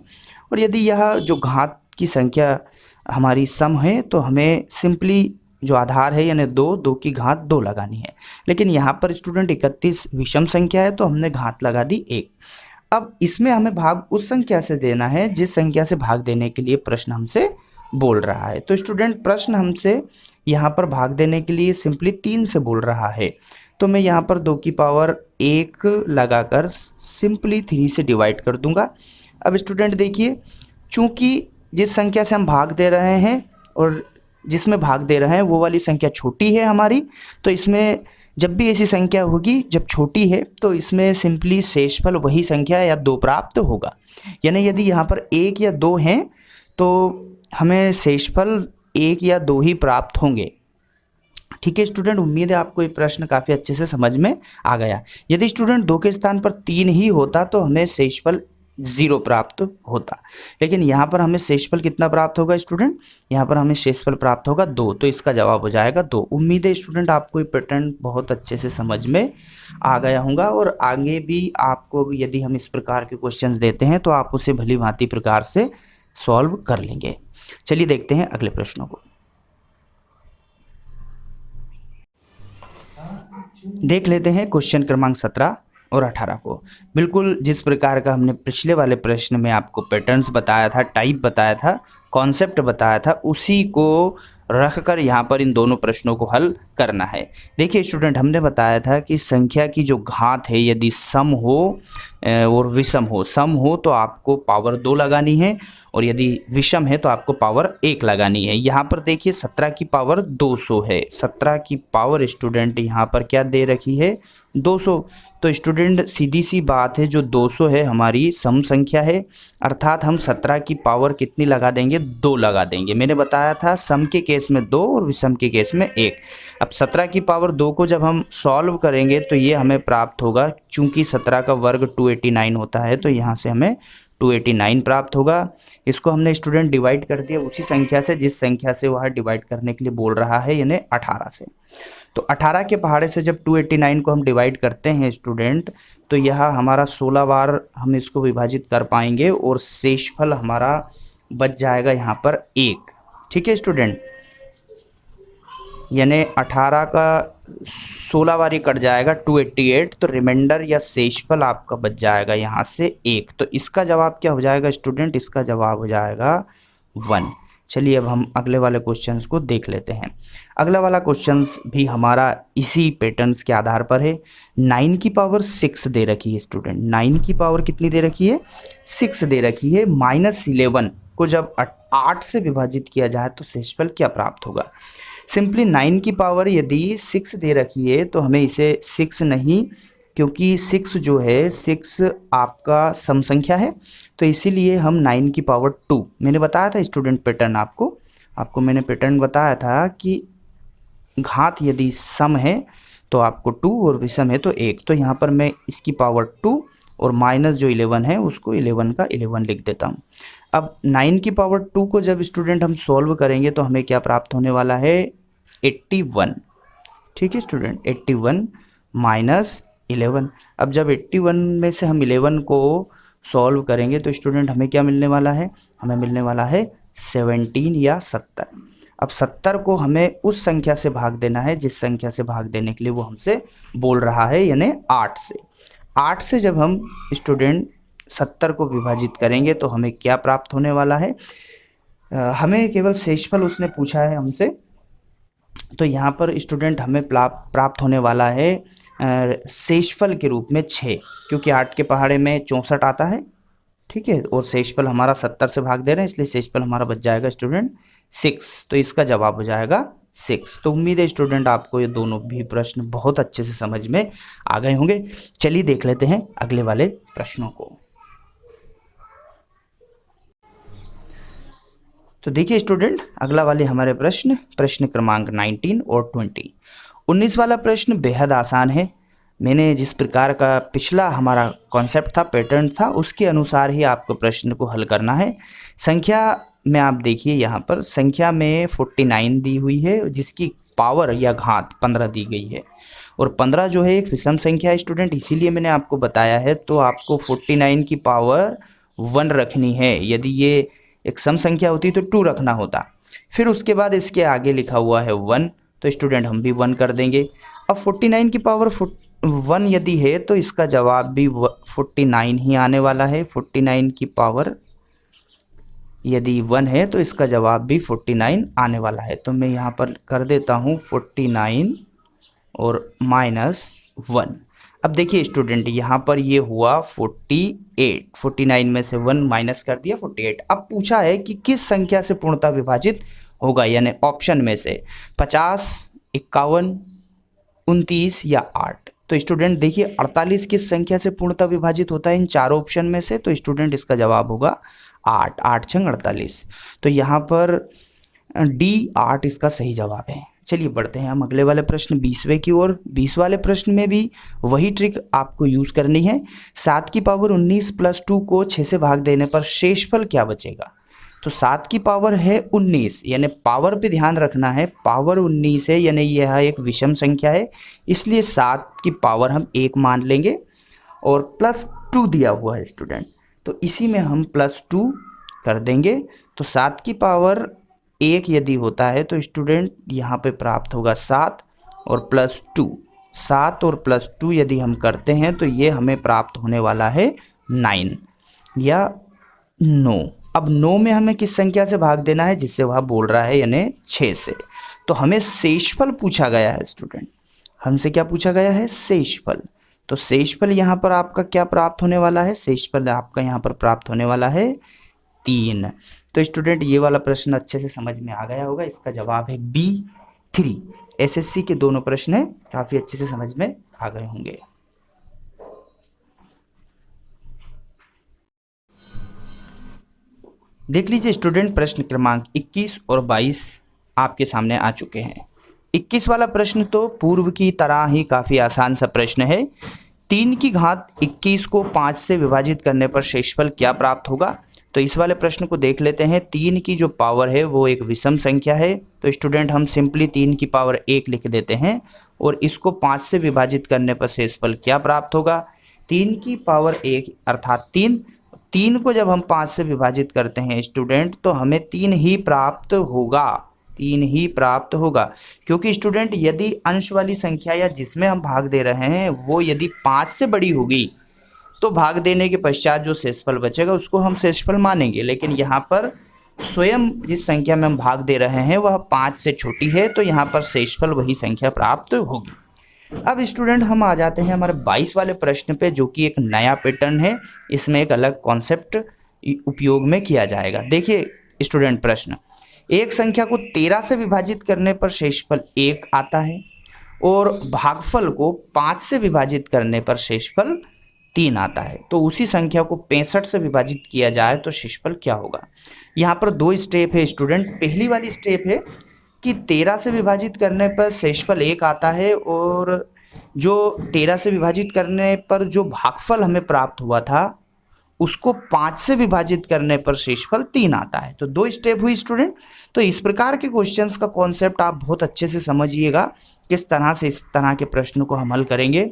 और यदि यह जो घात की संख्या हमारी सम है, तो हमें सिंपली जो आधार है यानी 2 की घात 2 लगानी है। लेकिन यहाँ पर स्टूडेंट 31 विषम संख्या है, तो हमने घात लगा दी 1। अब इसमें हमें भाग उस संख्या से देना है जिस संख्या से भाग देने के लिए प्रश्न हमसे बोल रहा है। तो स्टूडेंट प्रश्न हमसे यहाँ पर भाग देने के लिए सिंपली 3 से बोल रहा है, तो मैं यहाँ पर 2 की पावर 1 लगाकर सिंपली 3 से डिवाइड कर दूंगा। अब स्टूडेंट देखिए, चूँकि जिस संख्या से हम भाग दे रहे हैं और जिसमें भाग दे रहे हैं वो वाली संख्या छोटी है हमारी, तो इसमें जब भी ऐसी संख्या होगी जब छोटी है, तो इसमें सिंपली शेषफल वही संख्या या 2 प्राप्त होगा। यानी यदि यहाँ पर 1 या 2 हैं तो हमें शेषफल 1 या 2 ही प्राप्त होंगे। ठीक है स्टूडेंट, उम्मीद है आपको ये प्रश्न काफ़ी अच्छे से समझ में आ गया। यदि स्टूडेंट 2 के स्थान पर 3 ही होता तो हमें शेषफल 0 प्राप्त होता, लेकिन यहाँ पर हमें शेषफल कितना प्राप्त होगा स्टूडेंट, यहाँ पर हमें शेषफल प्राप्त होगा 2, तो इसका जवाब हो जाएगा 2। उम्मीद है स्टूडेंट आपको ये पैटर्न बहुत अच्छे से समझ में आ गया होगा, और आगे भी आपको यदि हम इस प्रकार के क्वेश्चंस देते हैं तो आप उसे भली भांति प्रकार से सॉल्व कर लेंगे। चलिए देखते हैं अगले प्रश्नों को। देख लेते हैं क्वेश्चन क्रमांक 17 और 18 को। बिल्कुल जिस प्रकार का हमने पिछले वाले प्रश्न में आपको पैटर्न्स बताया था, टाइप बताया था, कॉन्सेप्ट बताया था, उसी को रखकर यहाँ पर इन दोनों प्रश्नों को हल करना है। देखिए स्टूडेंट, हमने बताया था कि संख्या की जो घात है यदि सम हो और विषम हो, सम हो तो आपको पावर 2 लगानी है, और यदि विषम है तो आपको पावर 1 लगानी है। यहाँ पर देखिए 17 की पावर 200 है, 17 की पावर स्टूडेंट यहाँ पर क्या दे रखी है, 200। तो स्टूडेंट सीधी सी बात है, जो 200 है हमारी सम संख्या है, अर्थात हम 17 की पावर कितनी लगा देंगे, 2 लगा देंगे। मैंने बताया था सम के केस में 2 और विषम के केस में 1। अब 17 की पावर 2 को जब हम सॉल्व करेंगे तो ये हमें प्राप्त होगा, चूंकि 17 का वर्ग 289 होता है, तो यहाँ से हमें 289 प्राप्त होगा। इसको हमने स्टूडेंट डिवाइड कर दिया उसी संख्या से जिस संख्या से वह डिवाइड करने के लिए बोल रहा है, यानी 18 से। तो 18 के पहाड़े से जब 289 को हम डिवाइड करते हैं स्टूडेंट, तो यह हमारा 16 बार हम इसको विभाजित कर पाएंगे और शेषफल हमारा बच जाएगा यहाँ पर 1। ठीक है स्टूडेंट, यानी 18 का 16 बार ही कट जाएगा 288, तो रिमाइंडर या शेषफल आपका बच जाएगा यहाँ से 1। तो इसका जवाब क्या हो जाएगा स्टूडेंट, इसका जवाब हो जाएगा 1। चलिए अब हम अगले वाले क्वेश्चंस को देख लेते हैं। अगला वाला क्वेश्चंस भी हमारा इसी पैटर्न्स के आधार पर है। 9 की पावर 6 दे रखी है स्टूडेंट, 9 की पावर कितनी दे रखी है, 6 दे रखी है। -11 को जब 8 से विभाजित किया जाए तो शेषफल क्या प्राप्त होगा। सिंपली 9 की पावर यदि 6 दे रखी है तो हमें इसे 6 नहीं, क्योंकि 6 जो है 6 आपका सम संख्या है, तो इसीलिए हम 9 की पावर 2, मैंने बताया था स्टूडेंट पैटर्न, आपको मैंने पैटर्न बताया था कि घात यदि सम है तो आपको 2 और विषम है तो 1। तो यहाँ पर मैं इसकी पावर 2 और माइनस जो 11 है उसको 11 का 11 लिख देता हूँ। अब 9 की पावर 2 को जब स्टूडेंट हम सॉल्व करेंगे तो हमें क्या प्राप्त होने वाला है, 81। ठीक है स्टूडेंट, 81 माइनस 11। अब जब 81 में से हम 11 को सॉल्व करेंगे तो स्टूडेंट हमें क्या मिलने वाला है, हमें मिलने वाला है 17 या 70। अब 70 को हमें उस संख्या से भाग देना है जिस संख्या से भाग देने के लिए वो हमसे बोल रहा है, यानी 8 से। 8 से जब हम स्टूडेंट 70 को विभाजित करेंगे तो हमें क्या प्राप्त होने वाला है, हमें केवल शेषफल उसने पूछा है हमसे, तो यहाँ पर स्टूडेंट हमें प्राप्त होने वाला है शेषफल के रूप में 6, क्योंकि 8 के पहाड़े में 64 आता है। ठीक है, और शेषफल हमारा 70 से भाग दे रहे हैं, इसलिए शेषफल हमारा बच जाएगा स्टूडेंट 6। तो इसका जवाब हो जाएगा 6। तो उम्मीद है स्टूडेंट आपको ये दोनों भी प्रश्न बहुत अच्छे से समझ में आ गए होंगे। चलिए देख लेते हैं अगले वाले प्रश्नों को। तो देखिए स्टूडेंट, अगला वाले हमारे प्रश्न क्रमांक 19 और 20। 19 वाला प्रश्न बेहद आसान है। मैंने जिस प्रकार का पिछला हमारा कॉन्सेप्ट था, पैटर्न था, उसके अनुसार ही आपको प्रश्न को हल करना है। संख्या में आप देखिए, यहाँ पर संख्या में 49 दी हुई है, जिसकी पावर या घात 15 दी गई है, और 15 जो है एक विषम संख्या है स्टूडेंट, इसीलिए मैंने आपको बताया है। तो आपको 49 की पावर 1 रखनी है। यदि ये एक सम संख्या होती तो 2 रखना होता। फिर उसके बाद इसके आगे लिखा हुआ है 1, तो स्टूडेंट हम भी 1 कर देंगे। अब 49 की पावर 1 यदि है तो इसका जवाब भी 49 ही आने वाला है। 49 की पावर यदि 1 है तो इसका जवाब भी 49 आने वाला है। तो मैं यहाँ पर कर देता हूँ 49 और -1। अब देखिए स्टूडेंट, यहाँ पर ये हुआ 48, 49 में से 1 माइनस कर दिया 48। अब पूछा है कि किस संख्या से पूर्णतः विभाजित होगा, यानी ऑप्शन में से 50, 51, 29 या 8। तो स्टूडेंट देखिए 48 किस संख्या से पूर्णतः विभाजित होता है इन चारों ऑप्शन में से, तो स्टूडेंट इसका जवाब होगा 8, 8 छंग 48। तो यहाँ पर D 8 इसका सही जवाब है। चलिए बढ़ते हैं हम अगले वाले प्रश्न 20वें की ओर। 20 वाले प्रश्न में भी वही ट्रिक आपको यूज़ करनी है। 7 की पावर 19 + 2 को 6 से भाग देने पर शेषफल क्या बचेगा। तो 7 की पावर है 19, यानी पावर पे ध्यान रखना है, पावर 19 है, यानी यह एक विषम संख्या है, इसलिए 7 की पावर हम 1 मान लेंगे, और +2 दिया हुआ है स्टूडेंट, तो इसी में हम +2 कर देंगे। तो 7 की पावर 1 यदि होता है तो स्टूडेंट यहाँ पे प्राप्त होगा 7 और +2। 7 और +2 यदि हम करते हैं तो ये हमें प्राप्त होने वाला है 9 या 9। अब 9 में हमें किस संख्या से भाग देना है, जिससे वह बोल रहा है, यानी 6 से। तो हमें शेषफल पूछा गया है स्टूडेंट, हमसे क्या पूछा गया है, शेषफल। तो शेषफल यहाँ पर आपका क्या प्राप्त होने वाला है, शेषफल आपका यहाँ पर प्राप्त होने वाला है 3। तो स्टूडेंट ये वाला प्रश्न अच्छे से समझ में आ गया होगा, इसका जवाब है B3। एसएससी के दोनों प्रश्न काफ़ी अच्छे से समझ में आ गए होंगे। देख लीजिए स्टूडेंट, प्रश्न क्रमांक 21 और 22 आपके सामने आ चुके हैं। 21 वाला प्रश्न तो पूर्व की तरह ही काफ़ी आसान सा प्रश्न है। 3 की घात 21 को 5 से विभाजित करने पर शेषफल क्या प्राप्त होगा। तो इस वाले प्रश्न को देख लेते हैं। 3 की जो पावर है वो एक विषम संख्या है, तो स्टूडेंट हम सिंपली 3 की पावर 1 लिख देते हैं और इसको 5 से विभाजित करने पर शेषफल क्या प्राप्त होगा। 3 की पावर 1 अर्थात 3 को जब हम 5 से विभाजित करते हैं स्टूडेंट तो हमें 3 ही प्राप्त होगा, 3 ही प्राप्त होगा। क्योंकि स्टूडेंट यदि अंश वाली संख्या या जिसमें हम भाग दे रहे हैं वो यदि 5 से बड़ी होगी तो भाग देने के पश्चात जो शेषफल बचेगा उसको हम शेषफल मानेंगे, लेकिन यहाँ पर स्वयं जिस संख्या में हम भाग दे रहे हैं वह 5 से छोटी है, तो यहाँ पर शेषफल वही संख्या प्राप्त होगी। अब स्टूडेंट हम आ जाते हैं हमारे 22 वाले प्रश्न पे, जो कि एक नया पैटर्न है। इसमें एक अलग कॉन्सेप्ट उपयोग में किया जाएगा। देखिए स्टूडेंट, प्रश्न एक संख्या को 13 से विभाजित करने पर शेषफल 1 आता है और भागफल को 5 से विभाजित करने पर शेषफल 3 आता है। तो उसी संख्या को 65 से विभाजित किया जाए तो शेषफल क्या होगा। यहाँ पर 2 स्टेप है स्टूडेंट। पहली वाली स्टेप है कि 13 से विभाजित करने पर शेषफल 1 आता है और जो 13 से विभाजित करने पर जो भागफल हमें प्राप्त हुआ था उसको 5 से विभाजित करने पर शेषफल 3 आता है। तो 2 स्टेप हुई स्टूडेंट। तो इस प्रकार के क्वेश्चंस का कॉन्सेप्ट आप बहुत अच्छे से समझिएगा, किस तरह से इस तरह के प्रश्न को हम हल करेंगे।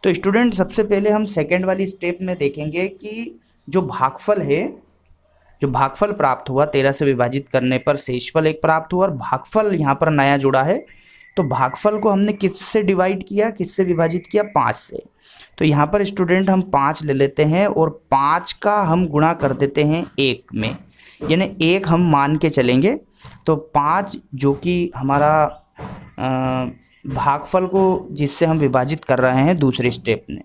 तो स्टूडेंट सबसे पहले हम सेकेंड वाली स्टेप में देखेंगे कि जो भागफल है, जो भागफल प्राप्त हुआ 13 से विभाजित करने पर शेषफल 1 प्राप्त हुआ और भागफल यहाँ पर नया जुड़ा है, तो भागफल को हमने किससे डिवाइड किया, किससे विभाजित किया, 5 से। तो यहाँ पर स्टूडेंट हम 5 ले लेते हैं और 5 का हम गुणा कर देते हैं 1 में, यानी 1 हम मान के चलेंगे। तो 5 जो कि हमारा भागफल को जिससे हम विभाजित कर रहे हैं दूसरे स्टेप में,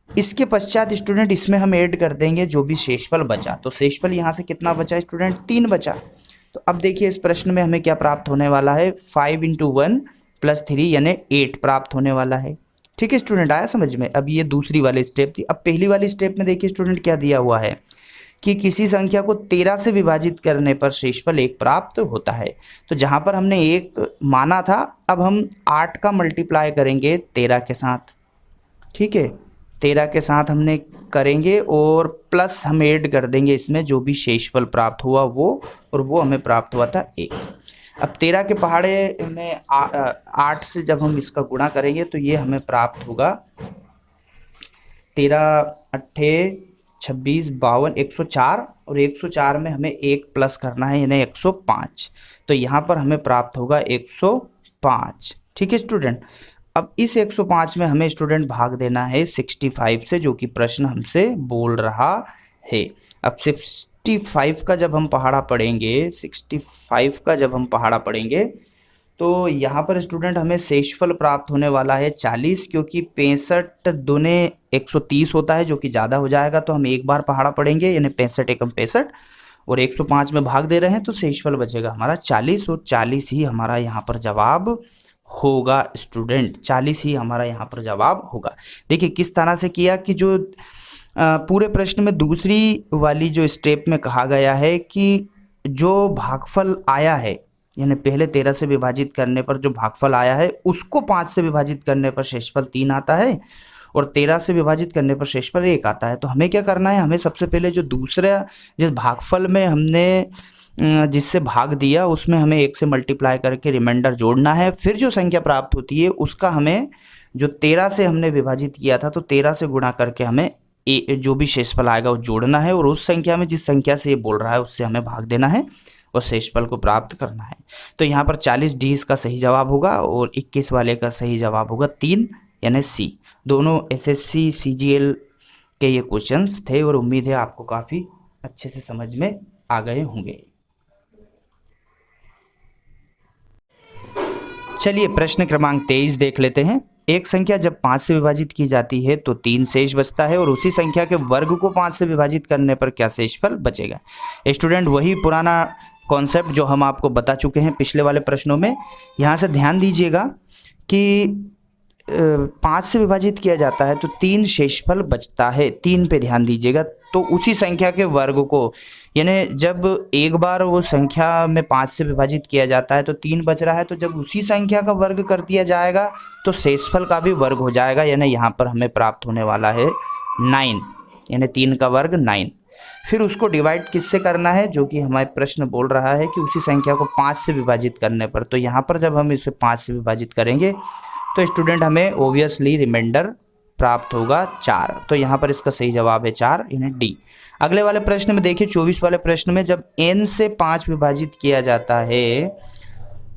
इसके पश्चात स्टूडेंट इसमें हम ऐड कर देंगे जो भी शेषफल बचा। तो शेषफल यहाँ से कितना बचा स्टूडेंट, 3 बचा। तो अब देखिए इस प्रश्न में हमें क्या प्राप्त होने वाला है, 5 × 1 + 3 यानी 8 प्राप्त होने वाला है। ठीक है स्टूडेंट, आया समझ में। अब ये दूसरी वाली स्टेप थी। अब पहली वाली स्टेप में देखिए स्टूडेंट क्या दिया हुआ है कि किसी संख्या को 13 से विभाजित करने पर शेषफल 1 प्राप्त होता है। तो जहाँ पर हमने 1 माना था, अब हम 8 का मल्टीप्लाई करेंगे 13 के साथ। ठीक है, 13 के साथ हमने करेंगे और प्लस हम ऐड कर देंगे इसमें जो भी शेषफल प्राप्त हुआ वो, और वो हमें प्राप्त हुआ था 1। अब 13 के पहाड़े में 8 से जब हम इसका गुणा करेंगे तो ये हमें प्राप्त होगा 13 × 8 = 26, 52, 104 और 104 में हमें 1 प्लस करना है यानी 105। तो यहाँ पर हमें प्राप्त होगा 105। ठीक है स्टूडेंट। अब इस 105 में हमें स्टूडेंट भाग देना है 65 से, जो कि प्रश्न हमसे बोल रहा है। अब 65 का जब हम पहाड़ा पढ़ेंगे, 65 का जब हम पहाड़ा पढ़ेंगे तो यहाँ पर स्टूडेंट हमें शेषफल प्राप्त होने वाला है 40, क्योंकि 65 दूने 130 होता है जो कि ज़्यादा हो जाएगा। तो हम एक बार पहाड़ा पढ़ेंगे यानी 65 एकम 65 और 105 में भाग दे रहे हैं तो शेषफल बचेगा हमारा 40 और 40 ही हमारा यहाँ पर जवाब होगा स्टूडेंट। 40 ही हमारा यहाँ पर जवाब होगा। देखिए किस तरह से किया कि जो पूरे प्रश्न में दूसरी वाली जो स्टेप में कहा गया है कि जो भागफल आया है, यानी पहले 13 से विभाजित करने पर जो भागफल आया है उसको 5 से विभाजित करने पर शेषफल 3 आता है और 13 से विभाजित करने पर शेषफल 1 आता है। तो हमें क्या करना है, हमें सबसे पहले जो दूसरा जिस भागफल में हमने जिससे भाग दिया उसमें हमें 1 से मल्टीप्लाई करके रिमाइंडर जोड़ना है। फिर जो संख्या प्राप्त होती है उसका हमें जो 13 से हमने विभाजित किया था तो 13 से गुणा करके हमें जो भी शेषफल आएगा वो जोड़ना है और उस संख्या में जिस संख्या से ये बोल रहा है उससे हमें भाग देना है और शेषफल को प्राप्त करना है। तो यहाँ पर 40D इसका सही जवाब होगा और 21 वाले का सही जवाब होगा 3 यानी C। दोनों SSC CGL के ये क्वेश्चंस थे और उम्मीद है आपको काफ़ी अच्छे से समझ में आ गए होंगे। चलिए प्रश्न क्रमांक 23 देख लेते हैं। एक संख्या जब 5 से विभाजित की जाती है तो 3 शेष बचता है, और उसी संख्या के वर्ग को 5 से विभाजित करने पर क्या शेषफल बचेगा। स्टूडेंट वही पुराना कॉन्सेप्ट जो हम आपको बता चुके हैं पिछले वाले प्रश्नों में। यहाँ से ध्यान दीजिएगा कि 5 से विभाजित किया जाता है तो 3 शेषफल बचता है, 3 पे ध्यान दीजिएगा। तो उसी संख्या के वर्ग को, यानी जब एक बार वो संख्या में 5 से विभाजित किया जाता है तो 3 बच रहा है, तो जब उसी संख्या का वर्ग कर दिया जाएगा तो शेषफल का भी वर्ग हो जाएगा, यानी यहाँ पर हमें प्राप्त होने वाला है 9, यानी 3 का वर्ग 9। फिर उसको डिवाइड किससे करना है, जो कि हमारे प्रश्न बोल रहा है कि उसी संख्या को 5 से विभाजित करने पर। तो यहाँ पर जब हम इसे 5 से विभाजित करेंगे तो स्टूडेंट हमें ओब्वियसली रिमाइंडर प्राप्त होगा 4। तो यहाँ पर इसका सही जवाब है 4, यानी डी। अगले वाले प्रश्न में देखिए 24 वाले प्रश्न में जब n से 5 विभाजित किया जाता है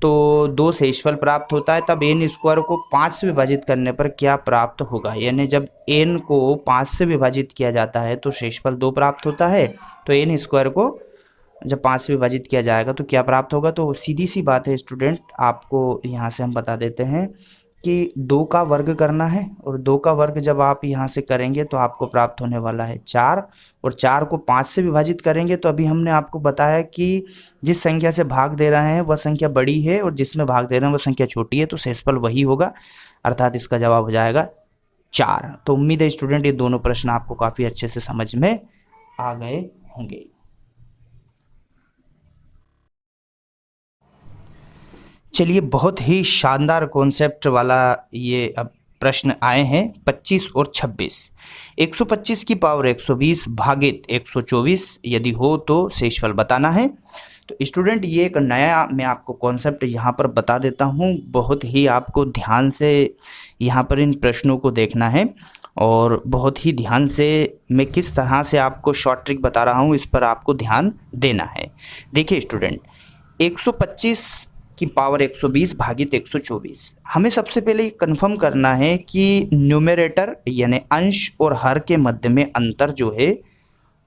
तो 2 शेषफल प्राप्त होता है, तब n स्क्वायर को 5 से विभाजित करने पर क्या प्राप्त होगा। यानी जब n को 5 से विभाजित किया जाता है तो शेषफल 2 प्राप्त होता है, तो n स्क्वायर को जब 5 से विभाजित किया जाएगा तो क्या प्राप्त होगा। तो सीधी सी बात है स्टूडेंट, आपको यहाँ से हम बता देते हैं कि 2 का वर्ग करना है, और 2 का वर्ग जब आप यहाँ से करेंगे तो आपको प्राप्त होने वाला है 4, और 4 को 5 से विभाजित करेंगे तो अभी हमने आपको बताया कि जिस संख्या से भाग दे रहे हैं वह संख्या बड़ी है और जिसमें भाग दे रहे हैं वह संख्या छोटी है, तो शेषफल वही होगा, अर्थात इसका जवाब हो जाएगा 4। तो उम्मीद है स्टूडेंट ये दोनों प्रश्न आपको काफ़ी अच्छे से समझ में आ गए होंगे। चलिए, बहुत ही शानदार कॉन्सेप्ट वाला ये अब प्रश्न आए हैं 25 और 26। 125 की पावर 120 भागित 124 यदि हो तो शेषफल बताना है। तो स्टूडेंट ये एक नया मैं आपको कॉन्सेप्ट यहाँ पर बता देता हूँ, बहुत ही आपको ध्यान से यहाँ पर इन प्रश्नों को देखना है, और बहुत ही ध्यान से मैं किस तरह से आपको शॉर्ट ट्रिक बता रहा हूँ इस पर आपको ध्यान देना है। देखिए स्टूडेंट, 125 की पावर 120 भागित 124, हमें सबसे पहले ये कन्फर्म करना है कि न्यूमरेटर यानी अंश और हर के मध्य में अंतर जो है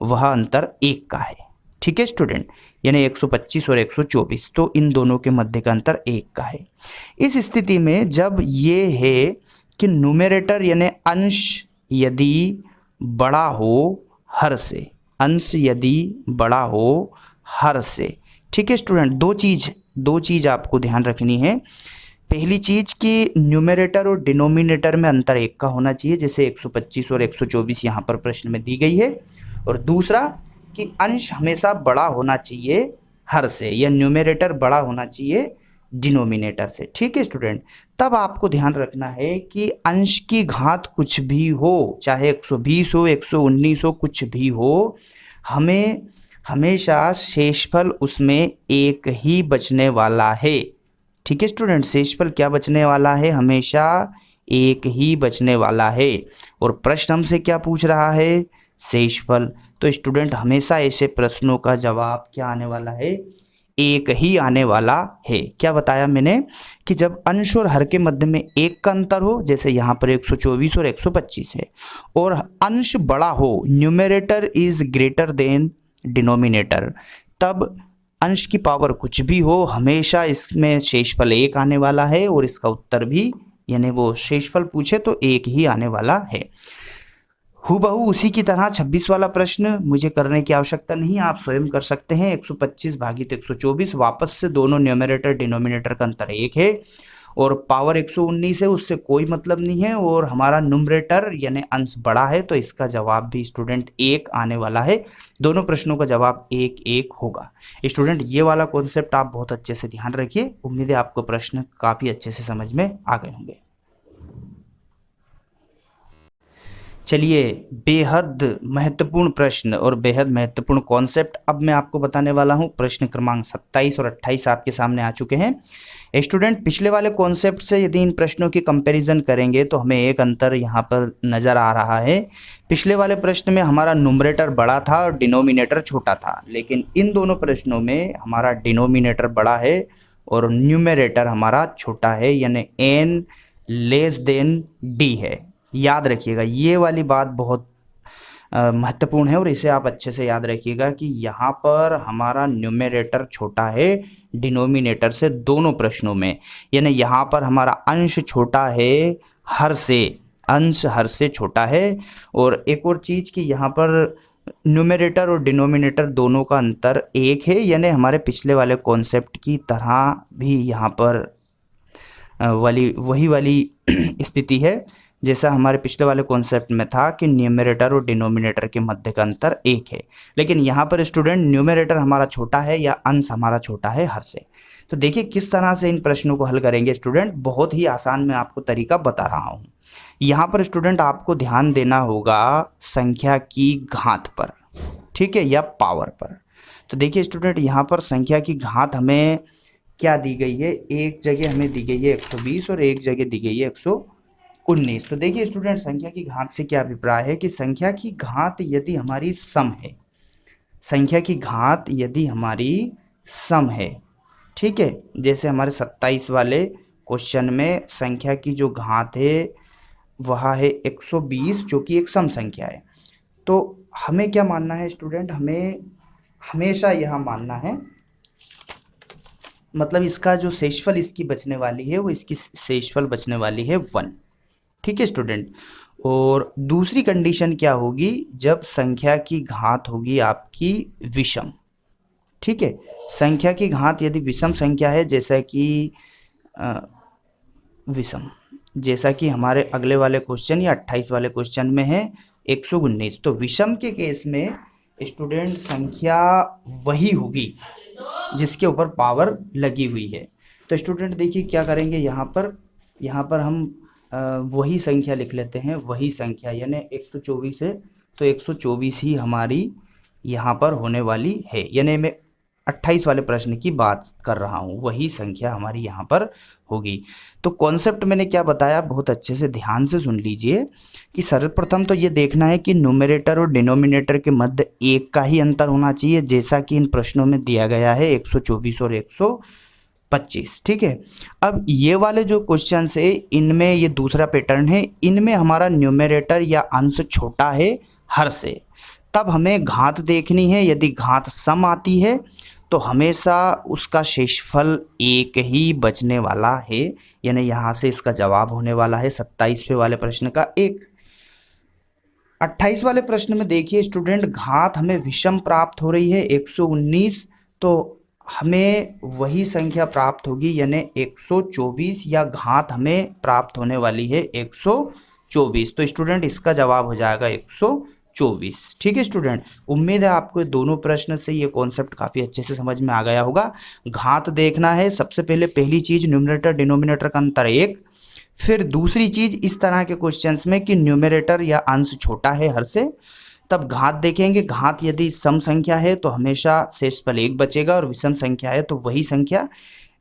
वह अंतर 1 का है। ठीक है स्टूडेंट, यानी 125 और 124, तो इन दोनों के मध्य का अंतर 1 का है। इस स्थिति में जब ये है कि न्यूमरेटर यानी अंश यदि बड़ा हो हर से, अंश यदि बड़ा हो हर से, ठीक है स्टूडेंट, दो चीज़ आपको ध्यान रखनी है। पहली चीज़ कि न्यूमरेटर और डिनोमिनेटर में अंतर 1 का होना चाहिए, जैसे 125 और 124 यहाँ पर प्रश्न में दी गई है। और दूसरा कि अंश हमेशा बड़ा होना चाहिए हर से, या न्यूमरेटर बड़ा होना चाहिए डिनोमिनेटर से। ठीक है स्टूडेंट, तब आपको ध्यान रखना है कि अंश की घात कुछ भी हो, चाहे 120 हो 119 हो, कुछ भी हो, हमें हमेशा शेषफल उसमें 1 ही बचने वाला है। ठीक है स्टूडेंट, शेषफल क्या बचने वाला है, हमेशा 1 ही बचने वाला है। और प्रश्न हमसे क्या पूछ रहा है, शेषफल। तो स्टूडेंट हमेशा ऐसे प्रश्नों का जवाब क्या आने वाला है, 1 ही आने वाला है। क्या बताया मैंने कि जब अंश और हर के मध्य में 1 का अंतर हो, जैसे यहाँ पर 124 और 125 है, और अंश बड़ा हो, numerator is greater than denominator, तब अंश की पावर कुछ भी हो, हमेशा इसमें शेषफल 1 आने वाला है, और इसका उत्तर भी, यानी वो शेषफल पूछे तो 1 ही आने वाला है। हूबहू उसी की तरह 26 वाला प्रश्न मुझे करने की आवश्यकता नहीं, आप स्वयं कर सकते हैं। 125 भागित 124, वापस से दोनों न्यूमरेटर डिनोमिनेटर का अंतर 1 है, और पावर 119 है, उससे कोई मतलब नहीं है, और हमारा न्यूमरेटर यानी अंश बड़ा है, तो इसका जवाब भी स्टूडेंट 1 आने वाला है। दोनों प्रश्नों का जवाब 1-1 होगा। स्टूडेंट ये वाला कॉन्सेप्ट आप बहुत अच्छे से ध्यान रखिए, उम्मीद है आपको प्रश्न काफ़ी अच्छे से समझ में आ गए होंगे। चलिए, बेहद महत्वपूर्ण प्रश्न और बेहद महत्वपूर्ण कॉन्सेप्ट अब मैं आपको बताने वाला हूं। प्रश्न क्रमांक 27 और 28 आपके सामने आ चुके हैं। स्टूडेंट पिछले वाले कॉन्सेप्ट से यदि इन प्रश्नों की कंपैरिजन करेंगे तो हमें एक अंतर यहाँ पर नज़र आ रहा है। पिछले वाले प्रश्न में हमारा न्यूमरेटर बड़ा था और डिनोमिनेटर छोटा था, लेकिन इन दोनों प्रश्नों में हमारा डिनोमिनेटर बड़ा है और न्यूमरेटर हमारा छोटा है, यानी n लेस देन d है। याद रखिएगा, ये वाली बात बहुत महत्वपूर्ण है और इसे आप अच्छे से याद रखिएगा कि यहाँ पर हमारा न्यूमरेटर छोटा है डिनोमिनेटर से दोनों प्रश्नों में, यानी यहाँ पर हमारा अंश छोटा है हर से, अंश हर से छोटा है। और एक और चीज़ कि यहाँ पर न्यूमरेटर और डिनोमिनेटर दोनों का अंतर एक है, यानी हमारे पिछले वाले कॉन्सेप्ट की तरह भी यहाँ पर वही वाली स्थिति है जैसा हमारे पिछले वाले कॉन्सेप्ट में था कि न्यूमरेटर और डिनोमिनेटर के मध्य का अंतर एक है। लेकिन यहाँ पर स्टूडेंट न्यूमरेटर हमारा छोटा है या अंश हमारा छोटा है हर से। तो देखिए किस तरह से इन प्रश्नों को हल करेंगे स्टूडेंट, बहुत ही आसान मैं आपको तरीका बता रहा हूँ। यहाँ पर स्टूडेंट आपको ध्यान देना होगा संख्या की घात पर, ठीक है, या पावर पर। तो देखिए स्टूडेंट यहाँ पर संख्या की घात हमें क्या दी गई है, एक जगह हमें दी गई है 120 और एक जगह दी गई है 119। तो देखिए स्टूडेंट संख्या की घात से क्या अभिप्राय है कि संख्या की घात यदि हमारी सम है, संख्या की घात यदि हमारी सम है, ठीक है, जैसे हमारे 27 वाले क्वेश्चन में संख्या की जो घात है वह है 120 जो कि एक सम संख्या है। तो हमें क्या मानना है स्टूडेंट, हमें हमेशा यह मानना है, मतलब इसका जो शेषफल इसकी बचने वाली है वो इसकी शेषफल बचने वाली है 1, ठीक है स्टूडेंट। और दूसरी कंडीशन क्या होगी, जब संख्या की घात होगी आपकी विषम, ठीक है, संख्या की घात यदि विषम संख्या है, जैसा कि विषम, जैसा कि हमारे अगले वाले क्वेश्चन या 28 वाले क्वेश्चन में है 119। तो विषम के केस में स्टूडेंट संख्या वही होगी जिसके ऊपर पावर लगी हुई है। तो स्टूडेंट देखिए क्या करेंगे, यहाँ पर हम वही संख्या लिख लेते हैं, वही संख्या यानी 124 है तो 124 ही हमारी यहाँ पर होने वाली है, यानी मैं 28 वाले प्रश्न की बात कर रहा हूँ, वही संख्या हमारी यहाँ पर होगी। तो कॉन्सेप्ट मैंने क्या बताया बहुत अच्छे से ध्यान से सुन लीजिए कि सर्वप्रथम तो ये देखना है कि न्यूमरेटर और डिनोमिनेटर के मध्य एक का ही अंतर होना चाहिए, जैसा कि इन प्रश्नों में दिया गया है 124 और 125, ठीक है। अब ये वाले जो क्वेश्चन है इनमें ये दूसरा पैटर्न है, इनमें हमारा न्यूमरेटर या अंश छोटा है हर से, तब हमें घात देखनी है। यदि घात सम आती है तो हमेशा उसका शेषफल एक ही बचने वाला है, यानी यहाँ से इसका जवाब होने वाला है 27वें वाले प्रश्न का 1। 28 वाले प्रश्न में देखिए स्टूडेंट घात हमें विषम प्राप्त हो रही है 119, तो हमें वही संख्या प्राप्त होगी यानी 124, या घात हमें प्राप्त होने वाली है 124। तो स्टूडेंट इसका जवाब हो जाएगा 124, ठीक है स्टूडेंट। उम्मीद है आपको दोनों प्रश्न से ये कॉन्सेप्ट काफ़ी अच्छे से समझ में आ गया होगा। घात देखना है सबसे पहले, पहली चीज़ न्यूमरेटर डिनोमिनेटर का अंतर 1, फिर दूसरी चीज़ इस तरह के क्वेश्चंस में कि न्यूमरेटर या अंश छोटा है हर से, तब घात देखेंगे। घात यदि सम संख्या है तो हमेशा शेषफल 1 बचेगा, और विषम संख्या है तो वही संख्या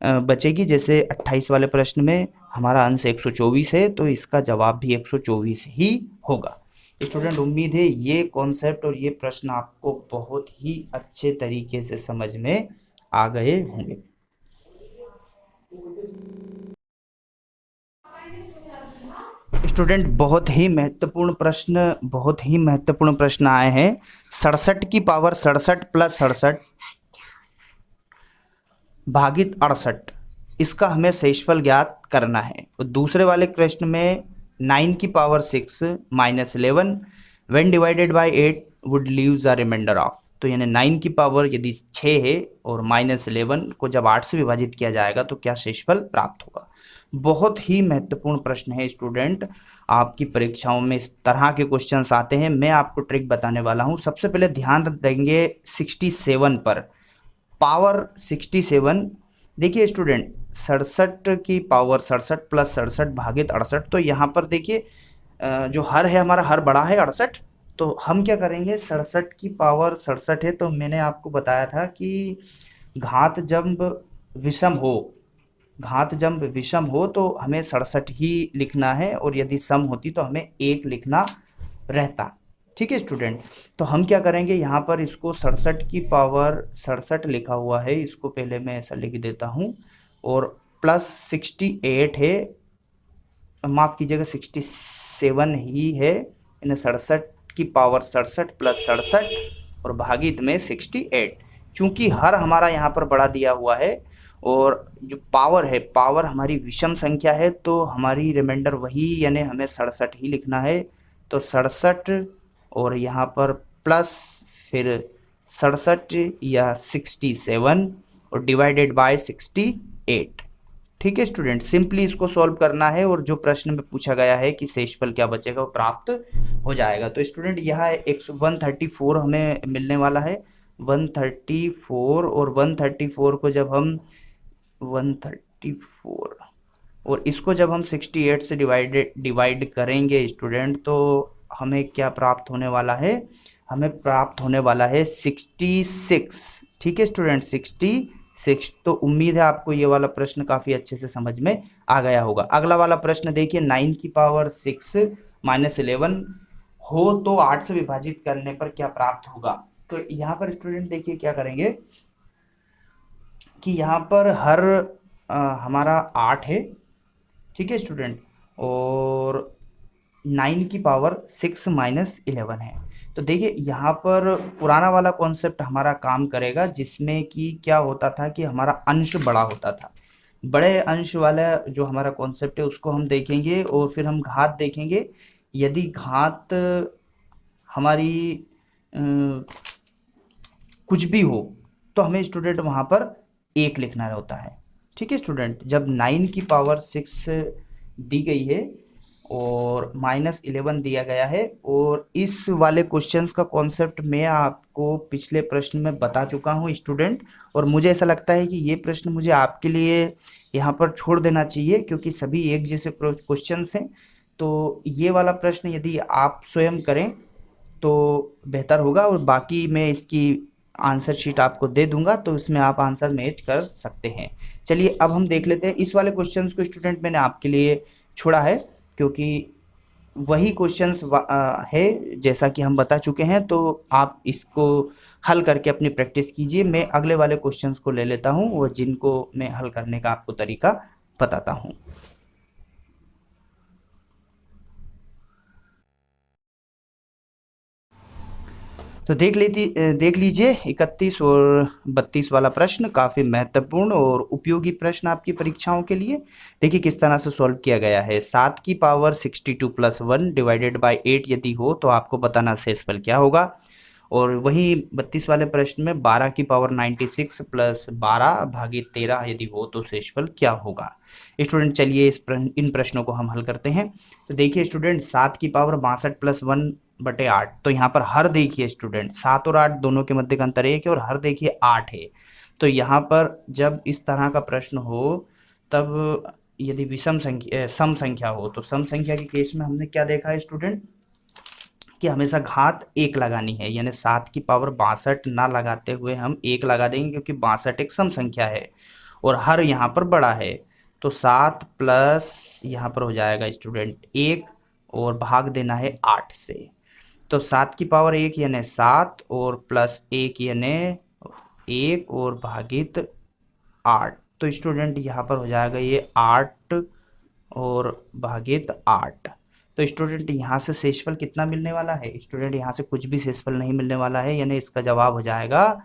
बचेगी। जैसे 28 वाले प्रश्न में हमारा अंश 124 है तो इसका जवाब भी 124 ही होगा। स्टूडेंट उम्मीद है ये कॉन्सेप्ट और ये प्रश्न आपको बहुत ही अच्छे तरीके से समझ में आ गए होंगे। स्टूडेंट बहुत ही महत्वपूर्ण प्रश्न आए हैं। 67 की पावर 67 प्लस 67 भागित 68, इसका हमें शेषफल ज्ञात करना है। और दूसरे वाले प्रश्न में 9 की power 6 minus 11 when divided by 8 would leaves a remainder of. तो यानी 9 की पावर यदि 6 है और माइनस 11 को जब 8 से विभाजित किया जाएगा तो क्या शेषफल प्राप्त होगा। बहुत ही महत्वपूर्ण प्रश्न है स्टूडेंट, आपकी परीक्षाओं में इस तरह के क्वेश्चंस आते हैं। मैं आपको ट्रिक बताने वाला हूं। सबसे पहले ध्यान देंगे 67 पर, पावर 67। देखिए स्टूडेंट 67 की पावर 67 प्लस 67 भागित 68, तो यहाँ पर देखिए जो हर है हमारा हर बड़ा है 68, तो हम क्या करेंगे 67 की पावर 67 है तो मैंने आपको बताया था कि घात जब विषम हो तो हमें 67 ही लिखना है, और यदि सम होती तो हमें 1 लिखना रहता, ठीक है स्टूडेंट। तो हम क्या करेंगे यहाँ पर इसको 67 की पावर 67 लिखा हुआ है, इसको पहले मैं ऐसा लिख देता हूँ, और प्लस 68 है, माफ़ कीजिएगा 67 ही है, यानी 67 की पावर 67 प्लस 67 और भागित में 68। चूंकि हर हमारा यहाँ पर बड़ा दिया हुआ है और जो पावर है, पावर हमारी विषम संख्या है, तो हमारी रिमाइंडर वही, यानी हमें 67 ही लिखना है। तो 67 और यहाँ पर प्लस फिर 67 या 67 और डिवाइडेड बाय 68। ठीक है स्टूडेंट, सिंपली इसको सॉल्व करना है और जो प्रश्न में पूछा गया है कि शेषफल क्या बचेगा वो प्राप्त हो जाएगा। तो स्टूडेंट यहाँ 134 हमें मिलने वाला है, 134, और 134 को जब हम 134 और इसको जब हम 68 से डिवाइड करेंगे स्टूडेंट, तो हमें क्या प्राप्त होने वाला है, हमें प्राप्त होने वाला है 66। ठीक है स्टूडेंट, 66। तो उम्मीद है आपको ये वाला प्रश्न काफ़ी अच्छे से समझ में आ गया होगा। अगला वाला प्रश्न देखिए, 9 की पावर 6 माइनस 11 हो तो 8 से विभाजित करने पर क्या प्राप्त होगा। तो यहाँ पर स्टूडेंट देखिए क्या करेंगे कि यहाँ पर हर हमारा 8 है, ठीक है स्टूडेंट, और 9 की पावर 6 माइनस 11 है। तो देखिए यहाँ पर पुराना वाला कॉन्सेप्ट हमारा काम करेगा, जिसमें कि क्या होता था कि हमारा अंश बड़ा होता था। बड़े अंश वाला जो हमारा कॉन्सेप्ट है उसको हम देखेंगे, और फिर हम घात देखेंगे। यदि घात हमारी कुछ भी हो तो हमें स्टूडेंट वहाँ पर 1 लिखना होता है। ठीक है स्टूडेंट, जब 9 की पावर 6 दी गई है और माइनस 11 दिया गया है, और इस वाले क्वेश्चंस का कॉन्सेप्ट मैं आपको पिछले प्रश्न में बता चुका हूँ स्टूडेंट, और मुझे ऐसा लगता है कि ये प्रश्न मुझे आपके लिए यहाँ पर छोड़ देना चाहिए, क्योंकि सभी एक जैसे क्वेश्चंस हैं। तो ये वाला प्रश्न यदि आप स्वयं करें तो बेहतर होगा, और बाकी मैं इसकी आंसर शीट आपको दे दूंगा, तो इसमें आप आंसर मैच कर सकते हैं। चलिए अब हम देख लेते हैं इस वाले क्वेश्चंस को स्टूडेंट मैंने आपके लिए छोड़ा है, क्योंकि वही क्वेश्चंस है जैसा कि हम बता चुके हैं। तो आप इसको हल करके अपनी प्रैक्टिस कीजिए। मैं अगले वाले क्वेश्चंस को ले लेता हूं, वो जिनको मैं हल करने का आपको तरीका बताता हूं। तो देख लीजिए 31 और 32 वाला प्रश्न, काफ़ी महत्वपूर्ण और उपयोगी प्रश्न आपकी परीक्षाओं के लिए। देखिए किस तरह से सॉल्व किया गया है। 7 की पावर 62 प्लस 1 डिवाइडेड बाय 8 यदि हो तो आपको बताना शेषफल क्या होगा। और वही 32 वाले प्रश्न में 12 की पावर 96 प्लस 12 भागित 13 यदि हो तो शेषफल क्या होगा। स्टूडेंट चलिए इन प्रश्नों को हम हल करते हैं। तो देखिए स्टूडेंट, 7 की पावर 62 प्लस 1/8, तो यहाँ पर हर देखिए स्टूडेंट 7 और 8 दोनों के मध्य का अंतर 1 है, और हर देखिए 8 है। तो यहाँ पर जब इस तरह का प्रश्न हो, तब यदि विषम संख्या सम संख्या हो, तो सम संख्या के केस में हमने क्या देखा है स्टूडेंट कि हमेशा घात 1 लगानी है, यानी 7 की पावर 62 ना लगाते हुए हम 1 लगा देंगे, क्योंकि 62 एक सम संख्या है और हर यहाँ पर बड़ा है। तो 7 प्लस यहाँ पर हो जाएगा स्टूडेंट 1, और भाग देना है 8 से। तो 7 की पावर 1 यानी 7, और प्लस 1 यानी 1, और भागित 8। तो स्टूडेंट यहाँ पर हो जाएगा ये 8 और भागित 8। तो स्टूडेंट यहाँ से शेषफल कितना मिलने वाला है स्टूडेंट, यहाँ से कुछ भी शेषफल नहीं मिलने वाला है, यानी इसका जवाब हो जाएगा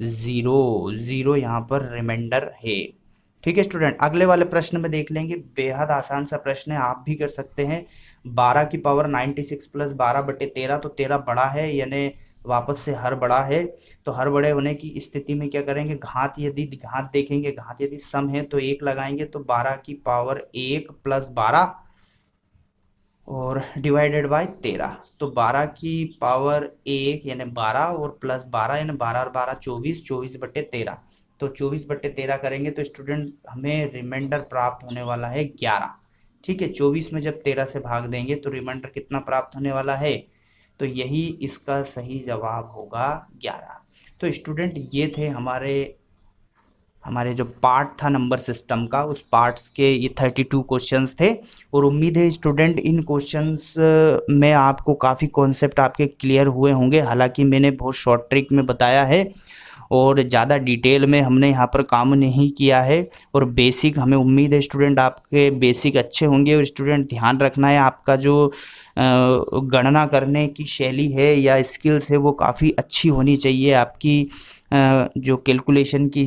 0 यहाँ पर रिमाइंडर है। ठीक है स्टूडेंट, अगले वाले प्रश्न में देख लेंगे। बेहद आसान सा प्रश्न है, आप भी कर सकते हैं। 12 की पावर 96 प्लस 12/13, तो 13 बड़ा है, यानी वापस से हर बड़ा है। तो हर बड़े होने की स्थिति में क्या करेंगे, घात देखेंगे, घात यदि सम है तो 1 लगाएंगे, तो 12 की पावर 1 प्लस 12 और डिवाइडेड बाय 13। तो 12 की पावर 1 यानी 12, और प्लस 12 यानी 12 और 12 24, 24/13। तो 24/13 करेंगे तो स्टूडेंट हमें रिमाइंडर प्राप्त होने वाला है 11। ठीक है, 24 में जब 13 से भाग देंगे तो रिमाइंडर कितना प्राप्त होने वाला है, तो यही इसका सही जवाब होगा 11। तो स्टूडेंट ये थे हमारे जो पार्ट था नंबर सिस्टम का, उस पार्ट्स के ये 32 क्वेश्चंस थे। और उम्मीद है स्टूडेंट इन क्वेश्चंस में आपको काफ़ी कॉन्सेप्ट आपके क्लियर हुए होंगे। हालांकि मैंने बहुत शॉर्ट ट्रिक में बताया है और ज़्यादा डिटेल में हमने यहाँ पर काम नहीं किया है, और बेसिक हमें उम्मीद है स्टूडेंट आपके बेसिक अच्छे होंगे। और स्टूडेंट ध्यान रखना है, आपका जो गणना करने की शैली है या स्किल्स है वो काफ़ी अच्छी होनी चाहिए आपकी। जो कैलकुलेशन की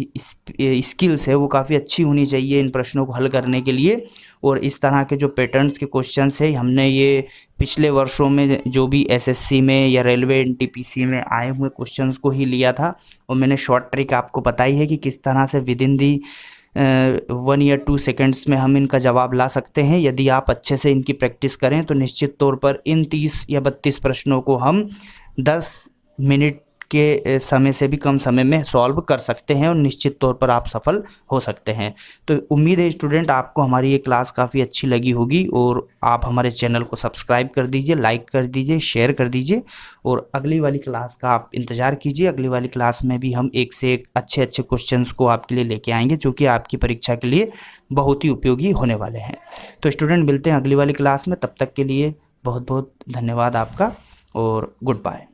स्किल्स है वो काफ़ी अच्छी होनी चाहिए इन प्रश्नों को हल करने के लिए। और इस तरह के जो पैटर्न्स के क्वेश्चंस है हमने ये पिछले वर्षों में जो भी एसएससी में या रेलवे एनटीपीसी में आए हुए क्वेश्चंस को ही लिया था, और मैंने शॉर्ट ट्रिक आपको बताई है कि किस तरह से विद इन दी 1 या 2 सेकेंड्स में हम इनका जवाब ला सकते हैं। यदि आप अच्छे से इनकी प्रैक्टिस करें तो निश्चित तौर पर इन 30 या 32 प्रश्नों को हम 10 मिनट के समय से भी कम समय में सॉल्व कर सकते हैं और निश्चित तौर पर आप सफल हो सकते हैं। तो उम्मीद है स्टूडेंट आपको हमारी ये क्लास काफ़ी अच्छी लगी होगी, और आप हमारे चैनल को सब्सक्राइब कर दीजिए, लाइक कर दीजिए, शेयर कर दीजिए, और अगली वाली क्लास का आप इंतज़ार कीजिए। अगली वाली क्लास में भी हम एक से एक अच्छे अच्छे क्वेश्चंस को आपके लिए लेके आएंगे जो कि आपकी परीक्षा के लिए बहुत ही उपयोगी होने वाले हैं। तो स्टूडेंट मिलते हैं अगली वाली क्लास में, तब तक के लिए बहुत बहुत धन्यवाद आपका और गुड बाय।